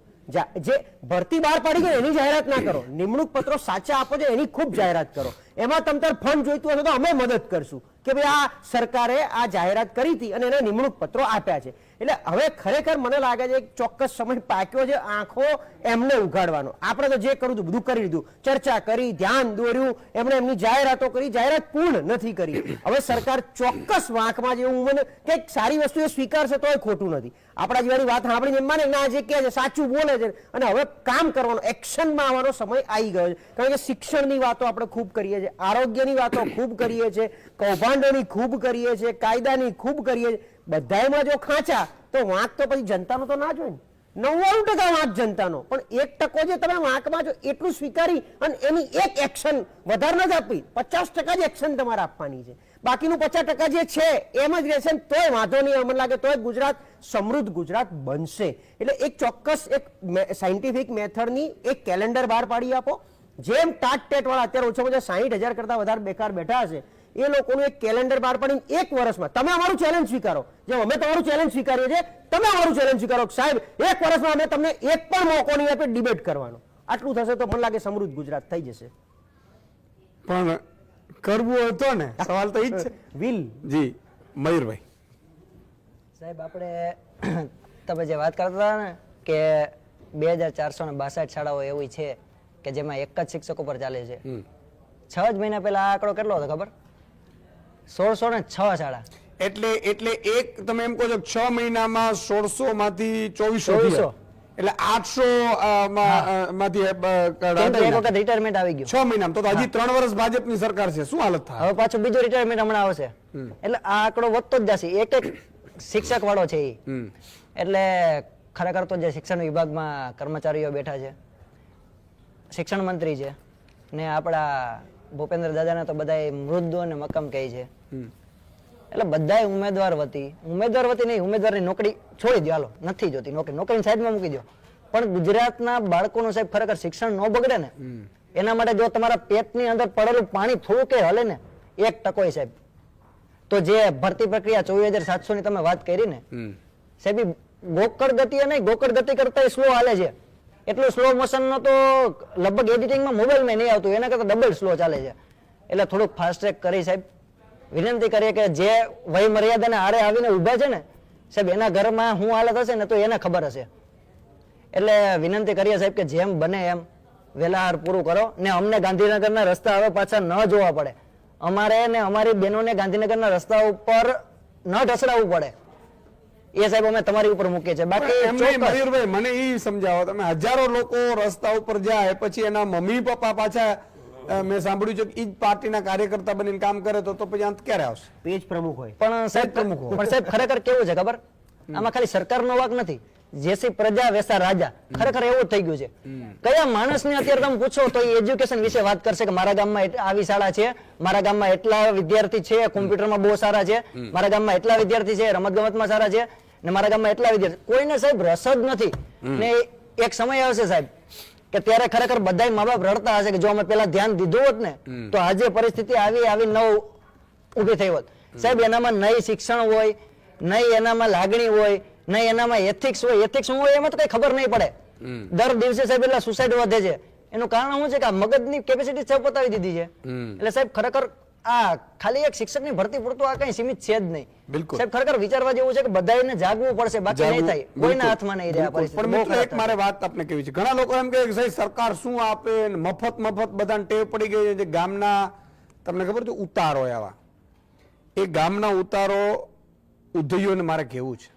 [SPEAKER 3] જે ભરતી બહાર પાડી ગઈ એની જાહેરાત ના કરો, નિમણૂક પત્રો સાચા આપો છો એની ખૂબ જાહેરાત કરો. એમાં તમે તાર ફંડ જોઈતું હશે તો અમે મદદ કરશું કે ભાઈ આ સરકારે આ જાહેરાત કરી હતી અને એને નિમણૂક પત્રો આપ્યા છે. એટલે હવે ખરેખર મને લાગે છે એક ચોક્કસ સમય પાક્યો છે આંખો એમને ઉઘાડવાનો. આપણે તો જે કરવું હતું બધું કરી લીધું, ચર્ચા કરી, ધ્યાન દોર્યું, એમણે એમની જાહેરાતો કરી, જાહેરાત પૂર્ણ નથી કરી. હવે સરકાર ચોક્કસ વાંકમાં જેવું મને કે સારી વસ્તુ એ સ્વીકારશે તો એ ખોટું નથી. આપણા જેવાની વાત સાંભળીને એમ માને ના જે કહે છે સાચું બોલે છે. અને હવે કામ કરવાનો, એક્શનમાં આવવાનો સમય આવી ગયો છે. કારણ કે શિક્ષણની વાતો આપણે ખૂબ કરીએ છીએ, આરોગ્યની વાતો ખૂબ કરીએ છીએ, કૌભાંડોની ખૂબ કરીએ છીએ, કાયદાની ખૂબ કરીએ છીએ. બધાયમાં જો ખાંચા તો વાંક તો પછી જનતાનો તો ના જ હોય ને. 99% વાંક જનતાનો, પણ 1% જે તમે વાંકમાં જો એટલું સ્વીકારી અને એની એક એક્શન વધારે જ આપી, 50% જ એક્શન તમારે આપવાની છે. બાકીનું 50% જે છે એમ જ રહેશે ને તોય વાંધો નહીં. મને લાગે તોય ગુજરાત સમૃદ્ધ ગુજરાત બનશે. એટલે એક ચોક્કસ એક સાયન્ટિફિક મેથડની એક કેલેન્ડર બહાર પાડી આપો. જેમ ટાટ ટેટ વાળા અત્યારે ઓછામાં ઓછા 60,000 કરતા વધારે બેકાર બેઠા હશે, એ લોકોનું એક કેલેન્ડર બહાર પાડીને 1 વર્ષમાં તમે અમારું ચેલેન્જ સ્વીકારો, જેમ અમે તમારું ચેલેન્જ સ્વીકારીએ છીએ તમે અમારું ચેલેન્જ સ્વીકારો સાહેબ 1 વર્ષમાં અમે તમને એક પણ મોકો નહીં આપે ડિબેટ કરવાનો. આટલું થશે તો મને લાગે સમૃદ્ધ ગુજરાત થઈ જશે.
[SPEAKER 2] પણ કરવું હતો ને, સવાલ તો ઈ જ છે.
[SPEAKER 3] વિલ
[SPEAKER 2] જી મયુરભાઈ.
[SPEAKER 5] સાહેબ આપણે તમે જે વાત કરતા હતા ને કે 2462 શાળાઓ એવી છે કે જેમાં એક જ શિક્ષકો પર ચાલે છે. 6 જ મહિના પહેલા આ આંકડો કેટલો હતો ખબર? 1606 શાળા.
[SPEAKER 2] એટલે એક તમે એમ કહો છો 6 મહિનામાં 1600 માંથી 2400 એટલે 800 માંથી
[SPEAKER 5] એક વખત રિટાયરમેન્ટ આવી ગયું
[SPEAKER 2] 6 મહિનામાં. તો હજી 3 વર્ષ ભાજપની સરકાર છે, શું હાલત થાય?
[SPEAKER 5] હવે પાછું બીજું રિટાયરમેન્ટ હમણાં આવશે. એટલે આ આંકડો વધતો જ જશે. એક એક શિક્ષક વાળો છે એ. એટલે ખરેખર તો જે શિક્ષણ વિભાગમાં કર્મચારીઓ બેઠા છે, શિક્ષણ મંત્રી છે ને આપણા ભૂપેન્દ્ર દાદાને તો બધા મૃદુ અને મક્કમ કહે છે. એટલે બધા ઉમેદવાર વતી નહીં, ઉમેદવારની નોકરી છોડી દો, હાલો નથી જોતી નોકરી, નોકરીની સાઈડમાં મૂકી દો. પણ ગુજરાતના બાળકોનું સાહેબ ખરેખર શિક્ષણ ન બગડે ને એના માટે જો તમારા પેટની અંદર પડેલું પાણી થોડું કે હલે ને 1% સાહેબ, તો જે ભરતી પ્રક્રિયા 24,700 ની તમે વાત કરી ને સાહેબ, ગોકળ ગતિ નહીં, ગોકળ ગતિ કરતા સ્લો હાલે છે. એટલું સ્લો મોશન નો તો લગભગ એડિટિંગમાં મોબાઈલમાં નહીં આવતું, એના કરતા ડબલ સ્લો ચાલે છે. એટલે થોડુંક ફાસ્ટ ટ્રેક કરી સાહેબ, વિનંતી કરીએ કે જે વય મર્યાદાને આરે આવીને ઉભા છે ને સાહેબ, એના ઘરમાં શું હાલત હશે ને તો એને ખબર હશે. એટલે વિનંતી કરીએ સાહેબ કે જેમ બને એમ વહેલા પૂરું કરો ને અમને ગાંધીનગરના રસ્તા હવે પાછા ન જોવા પડે. અમારે ને અમારી બહેનોને ગાંધીનગરના રસ્તા ઉપર ન ઢસડાવવું પડે. એ સાહેબ અમે તમારી ઉપર મૂકીએ છીએ. બાકી
[SPEAKER 2] મયુરભાઈ મને એ સમજાવો, તમે હજારો લોકો રસ્તા ઉપર જાય પછી એના મમ્મી પપ્પા પાછા મેં સાંભળ્યું છે કે ઈ જ પાર્ટીના કાર્યકર્તા બનીને કામ કરે તો પછી અંત ક્યારે આવશે?
[SPEAKER 3] પેજ પ્રમુખ હોય
[SPEAKER 5] પણ સાહેબ ખરેખર કેવું છે ખબર? આમાં ખાલી સરકારનો વાંક નથી, જેસી પ્રજા વેસા રાજા, ખરેખર એવું જ થઈ ગયું છે. કયા માણસને અત્યારે તમે પૂછો તો એ એજ્યુકેશન વિશે વાત કરશે કે મારા ગામમાં આવી શાળા છે, મારા ગામમાં એટલા વિદ્યાર્થી છે, કોમ્પ્યુટરમાં બહુ સારા છે, મારા ગામમાં એટલા વિદ્યાર્થી છે, રમત ગમતમાં સારા છે, ને મારા ગામમાં એટલા વિદ્યાર્થી. કોઈને સાહેબ રસ જ નથી. ને એક સમય આવશે સાહેબ કે ત્યારે ખરેખર બધાય મા બાપ રડતા હશે કે જો અમે પેલા ધ્યાન દીધું હોત ને તો આજે પરિસ્થિતિ આવી ન ઊભી થઈ હોત. સાહેબ એનામાં નહીં શિક્ષણ હોય, નહીં એનામાં લાગણી હોય, નહીં એનામાં એથિક્સ હોય. એથિક્સ શું હોય એમાં તો કઈ ખબર નહીં પડે. દર દિવસે સાહેબ એટલા સુસાઇડ વધે છે. એનું કારણ શું છે કે આ મગજની કેપેસિટી સાહેબ પતાવી દીધી છે. એટલે સાહેબ ખરેખર આ ખાલી એક શિક્ષકની ભરતી પૂરતું આ કઈ સીમિત છે જ નહીં.
[SPEAKER 2] બિલકુલ.
[SPEAKER 5] સાહેબ ખરેખર વિચારવા જેવું છે કે બધાને જાગવું પડશે, બાકી નહીં થાય. કોઈના હાથમાં નહીં રહે આ
[SPEAKER 2] પણ
[SPEAKER 5] પરિસ્થિતિ.
[SPEAKER 2] મિત્રો એક મારે વાત આપને કેવી છે, ઘણા લોકો એમ કહે કે સાહેબ સરકાર શું આપે ને મફત બધાને ટેવ પડી ગઈ છે. જે ગામના તમને ખબર છે ઉતારો આવા, એ ગામના ઉતારો ઉદ્યોગોને મારે કહેવું છે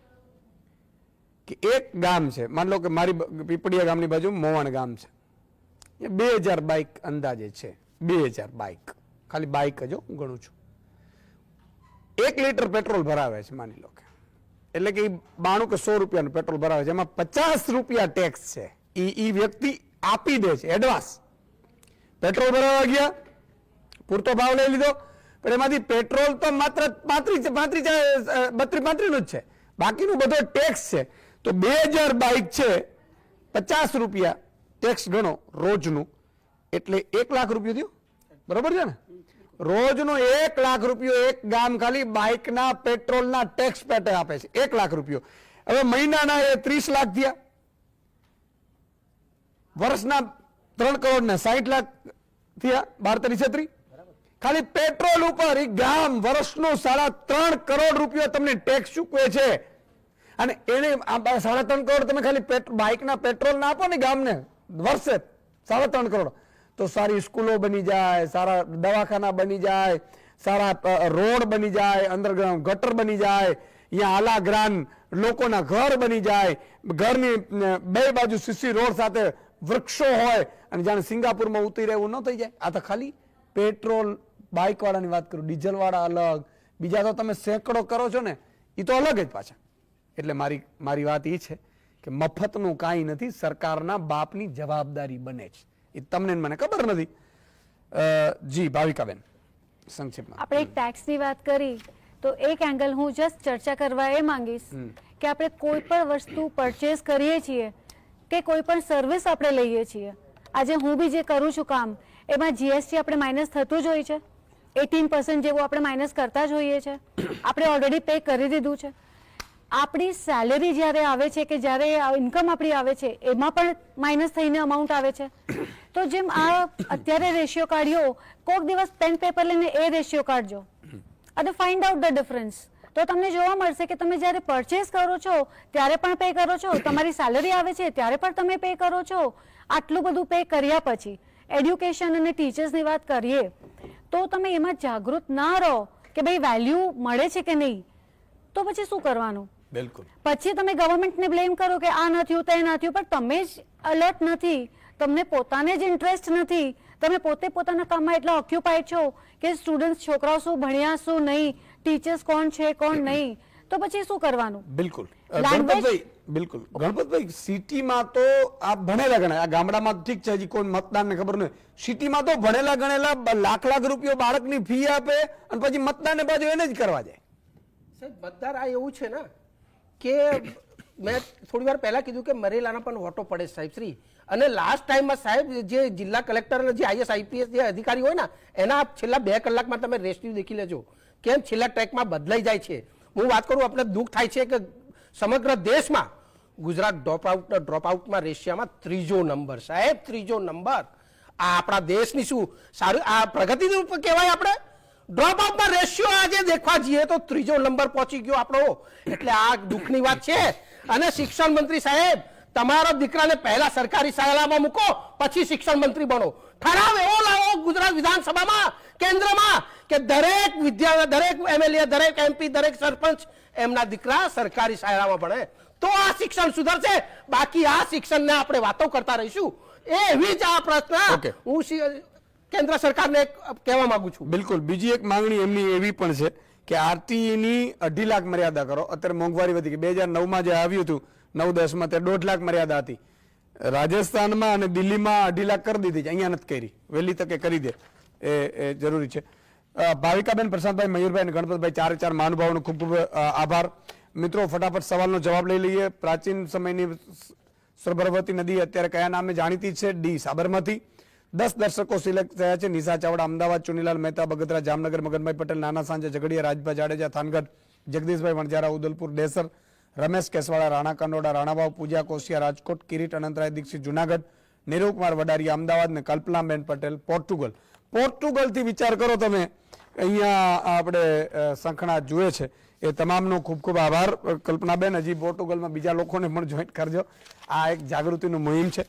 [SPEAKER 2] કે એક ગામ છે, માની લો કે મારી પીપળિયા ગામની બાજુ મોવાણ ગામ છે, એ 2000 બાઇક અંદાજે છે. 2000 બાઇક, ખાલી બાઇક જ હું ગણું છું. 1 લીટર પેટ્રોલ ભરાવે છે માની લો કે, એટલે કે 92 કે 100 રૂપિયાનું પેટ્રોલ ભરાવે છે, એમાં 50 રૂપિયા ટેક્સ છે. ઈ વ્યક્તિ આપી દે છે એડવાન્સ. પેટ્રોલ ભરાવા ગયા, પૂરતો ભાવ લઈ લીધો, પણ એમાંથી પેટ્રોલ તો માત્ર 32-33 નું જ છે, બાકીનું બધો ટેક્સ છે. તો 2000 બાઇક છે, 50 રૂપિયા ટેક્સ ગણો રોજનું, એટલે 1 લાખ રૂપિયો થયો. બરોબર છે ને? રોજનો 1 લાખ રૂપિયો એક ગામ ખાલી બાઇકના પેટ્રોલના ટેક્સ પેટે આપે છે. 1 લાખ રૂપિયો. હવે મહિનાના એ 30 લાખ થયા, વર્ષના 3 કરોડ ને 60 લાખ થયા, 12-36. ખાલી પેટ્રોલ ઉપર એ ગામ વર્ષનો 3.5 કરોડ રૂપિયો તમને ટેક્સ ચૂકવે છે. અને એને 3.5 કરોડ તમે ખાલી બાઇકના પેટ્રોલ ના આપો ને ગામને વર્ષે 3.5 કરોડ, તો સારી સ્કૂલો બની જાય, સારા દવાખાના બની જાય, સારા રોડ બની જાય, અંડરગ્રાઉન્ડ ગટર બની જાય, અહીંયા આલાગ્રાન લોકોના ઘર બની જાય, ઘરની 2 બાજુ સીસી રોડ સાથે વૃક્ષો હોય, અને જાણે સિંગાપુરમાં ઉતરી એવું ન થઈ જાય. આ તો ખાલી પેટ્રોલ બાઇક વાળાની વાત કરું, ડીઝલ વાળા અલગ, બીજા તો તમે સેંકડો કરો છો ને એ તો અલગ જ પાછા. એટલે મારી વાત એ છે કે મફતનું કાંઈ નથી, સરકારના બાપની જવાબદારી બને છે. એ તમને મને ખબર નથી. જી ભાવિકાબેન, સંક્ષિપ્તમાં.
[SPEAKER 1] આપણે એક ટેક્સની વાત કરી તો એક એંગલ હું જસ્ટ ચર્ચા કરવા એ માંગીશ કે આપણે કોઈ પણ વસ્તુ પરચેસ કરીએ છીએ કે કોઈ પણ સર્વિસ આપણે લઈએ છીએ, આજે હું બી જે કરું છું કામ, એમાં જીએસટી આપણે માઇનસ થતું જ હોય છે. 18% જેવું આપણે માઇનસ કરતા જ હોઈએ છે. આપણે ઓલરેડી પે કરી દીધું છે. આપણી સેલેરી જ્યારે આવે છે કે જ્યારે ઇન્કમ આપણી આવે છે એમાં પણ માઇનસ થઈને અમાઉન્ટ આવે છે. તો જેમ આ અત્યારે રેશિયો કાઢ્યો, કોઈક દિવસ પેન પેપર લઈને એ રેશિયો કાઢજો અને ફાઇન્ડ આઉટ ધ ડિફરન્સ. તો તમને જોવા મળશે કે તમે જ્યારે પરચેસ કરો છો ત્યારે પણ પે કરો છો, તમારી સેલરી આવે છે ત્યારે પણ તમે પે કરો છો. આટલું બધું પે કર્યા પછી એડ્યુકેશન અને ટીચર્સની વાત કરીએ તો તમે એમાં જાગૃત ના રહો કે ભાઈ વેલ્યુ મળે છે કે નહીં, તો પછી શું કરવાનું?
[SPEAKER 2] બિલકુલ.
[SPEAKER 1] પછી તમે ગવર્મેન્ટને બ્લેમ કરો કે આ ન થયું તે ન થયું, પણ તમે જ અલર્ટ નથી, તમને પોતાને જ ઇન્ટરેસ્ટ નથી, તમે પોતે પોતાના કામમાં એટલા ઓક્યુપાઈડ છો કે સ્ટુડન્ટ છોકરાઓ શું ભણ્યા શું નહીં, ટીચર્સ કોણ છે કોણ નહીં, તો પછી શું કરવાનું?
[SPEAKER 2] બિલકુલ. ગણપતભાઈ, સિટીમાં તો આ ભણેલા ગણેલા, ગામડામાં ઠીક છે હજી કોઈ મતદાનને ખબર નહીં, સિટીમાં તો ભણેલા ગણેલા લાખ રૂપિયો બાળકની ફી આપે અને પછી મતદાનને બાજુ એને જ કરવા જાય.
[SPEAKER 8] સાહેબ મતદાર આ એવું છે ને કે મેં થોડી વાર પહેલા કીધું કે મરેલાના પણ વોટો પડે સાહેબ શ્રી. અને લાસ્ટ ટાઈમમાં સાહેબ જે જિલ્લા કલેક્ટર અને જે IAS IPS જે અધિકારી હોય ને એના છેલ્લા 2 કલાકમાં તમે રેસ્ટ્યુ દેખી લેજો કેમ છેલ્લા ટ્રેકમાં બદલાઈ જાય છે. હું વાત કરું, આપણે દુઃખ થાય છે કે સમગ્ર દેશમાં ગુજરાત ડ્રોપ આઉટમાં રેશિયામાં 3જો નંબર સાહેબ, 3જો નંબર. આ આપણા દેશની શું સારું આ પ્રગતિ કહેવાય? આપણે ડ્રોપ આઉટમાં રેશિયો આજે દેખવા જઈએ તો 3જો નંબર પહોંચી ગયો આપણો. એટલે આ દુઃખની વાત છે. અને શિક્ષણ મંત્રી સાહેબ, તમારા દીકરાને પહેલા સરકારી શાળામાં મૂકો, પછી શિક્ષણ મંત્રી બનો. ઠરાવ એવો લાવો ગુજરાત વિધાનસભામાં, કેન્દ્રમાં, કે દરેક MLA, દરેક MP, દરેક સરપંચ એમના દીકરા સરકારી શાળામાં ભણે, તો આ શિક્ષણ સુધરશે. બાકી આ શિક્ષણને આપણે વાતો કરતા રહીશું. એવી જ આ પ્રશ્ન હું કેન્દ્ર સરકારને કહેવા માંગુ છું.
[SPEAKER 2] બિલકુલ. બીજી એક માંગણી એમની એવી પણ છે કે RTE ની 2.5 લાખ મર્યાદા કરો. અત્યારે મોંઘવારી વધી ગઈ. 2009માં જે આવ્યું હતું 9-10માં તે 1.5 લાખ મર્યાદા હતી. રાજસ્થાનમાં અને દિલ્હીમાં 2.5 લાખ કરી દીધી છે, અહીંયા નથી કરી. વહેલી તકે કરી દે એ જરૂરી છે. ભાવિકાબેન, પ્રશાંતભાઈ, મયુરભાઈ અને ગણપતભાઈ, ચાર મહાનુભાવોનો ખૂબ ખૂબ આભાર. મિત્રો, ફટાફટ સવાલનો જવાબ લઈ લઈએ. પ્રાચીન સમયની સરબરવતી નદી અત્યારે કયા નામે જાણીતી છે? ડી, સાબરમતી. 10 દર્શકો સિલેક્ટ થયા છે. નિશા ચાવડા અમદાવાદ, ચુનીલાલ મહેતા બગતરા જામનગર, મગનભાઈ પટેલ નાના સાંજે ઝઘડિયા, રાજભાઈ જાડેજા થાનગઢ, જગદીશભાઈ વણજારા ઉદલપુર ડેસર, રમેશ કેસવાળા રાણા કંડોડા રાણાવાવ, પૂજા કોશિયા રાજકોટ, કિરીટ અનંતરાય દીક્ષિત જુનાગઢ, નીરુકુમાર વડારિયા અમદાવાદ ને કલ્પનાબેન પટેલ પોર્ટુગલથી વિચાર કરો તમે. અહીંયા આપણે સંખણા જુએ છે એ તમામનો ખૂબ ખૂબ આભાર. કલ્પનાબેન, હજી પોર્ટુગલમાં બીજા લોકોને પણ જોઈન્ટ કરજો. આ એક જાગૃતિનું મુહિમ છે.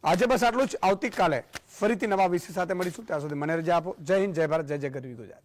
[SPEAKER 2] આજે બસ આટલું જ. આવતીકાલે ફરીથી નવા વિષય સાથે મળીશું. ત્યાં સુધી મને રજા આપો. જય હિન્દ, જય ભારત, જય જય ગરવી ગુજરાત.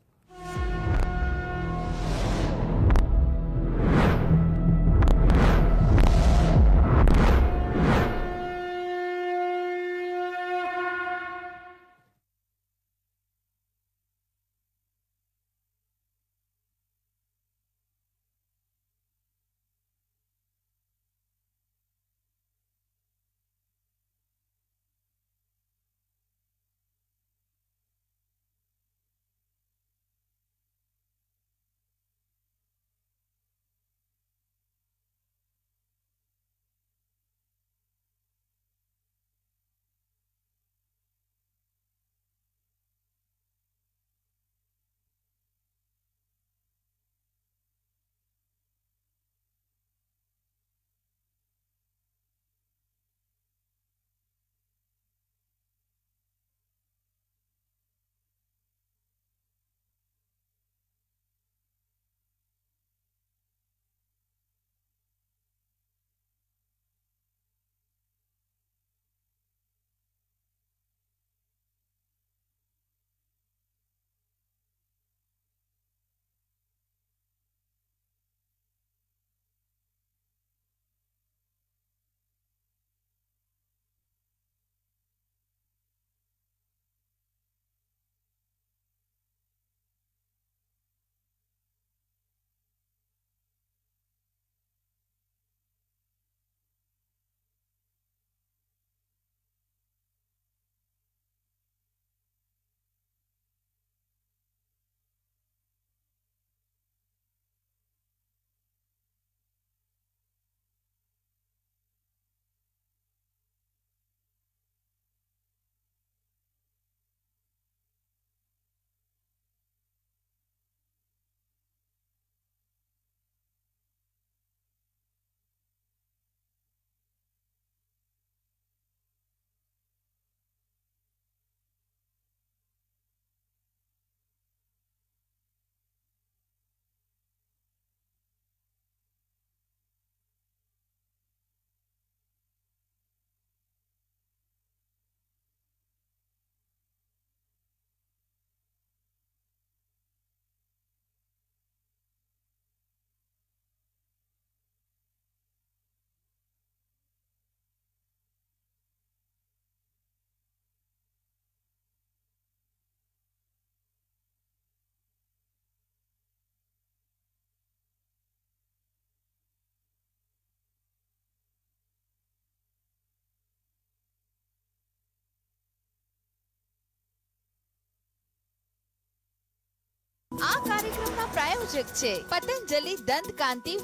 [SPEAKER 9] આ કાર્યક્રમના પ્રાયોજક છે પતંજલિ દંત કાંતિ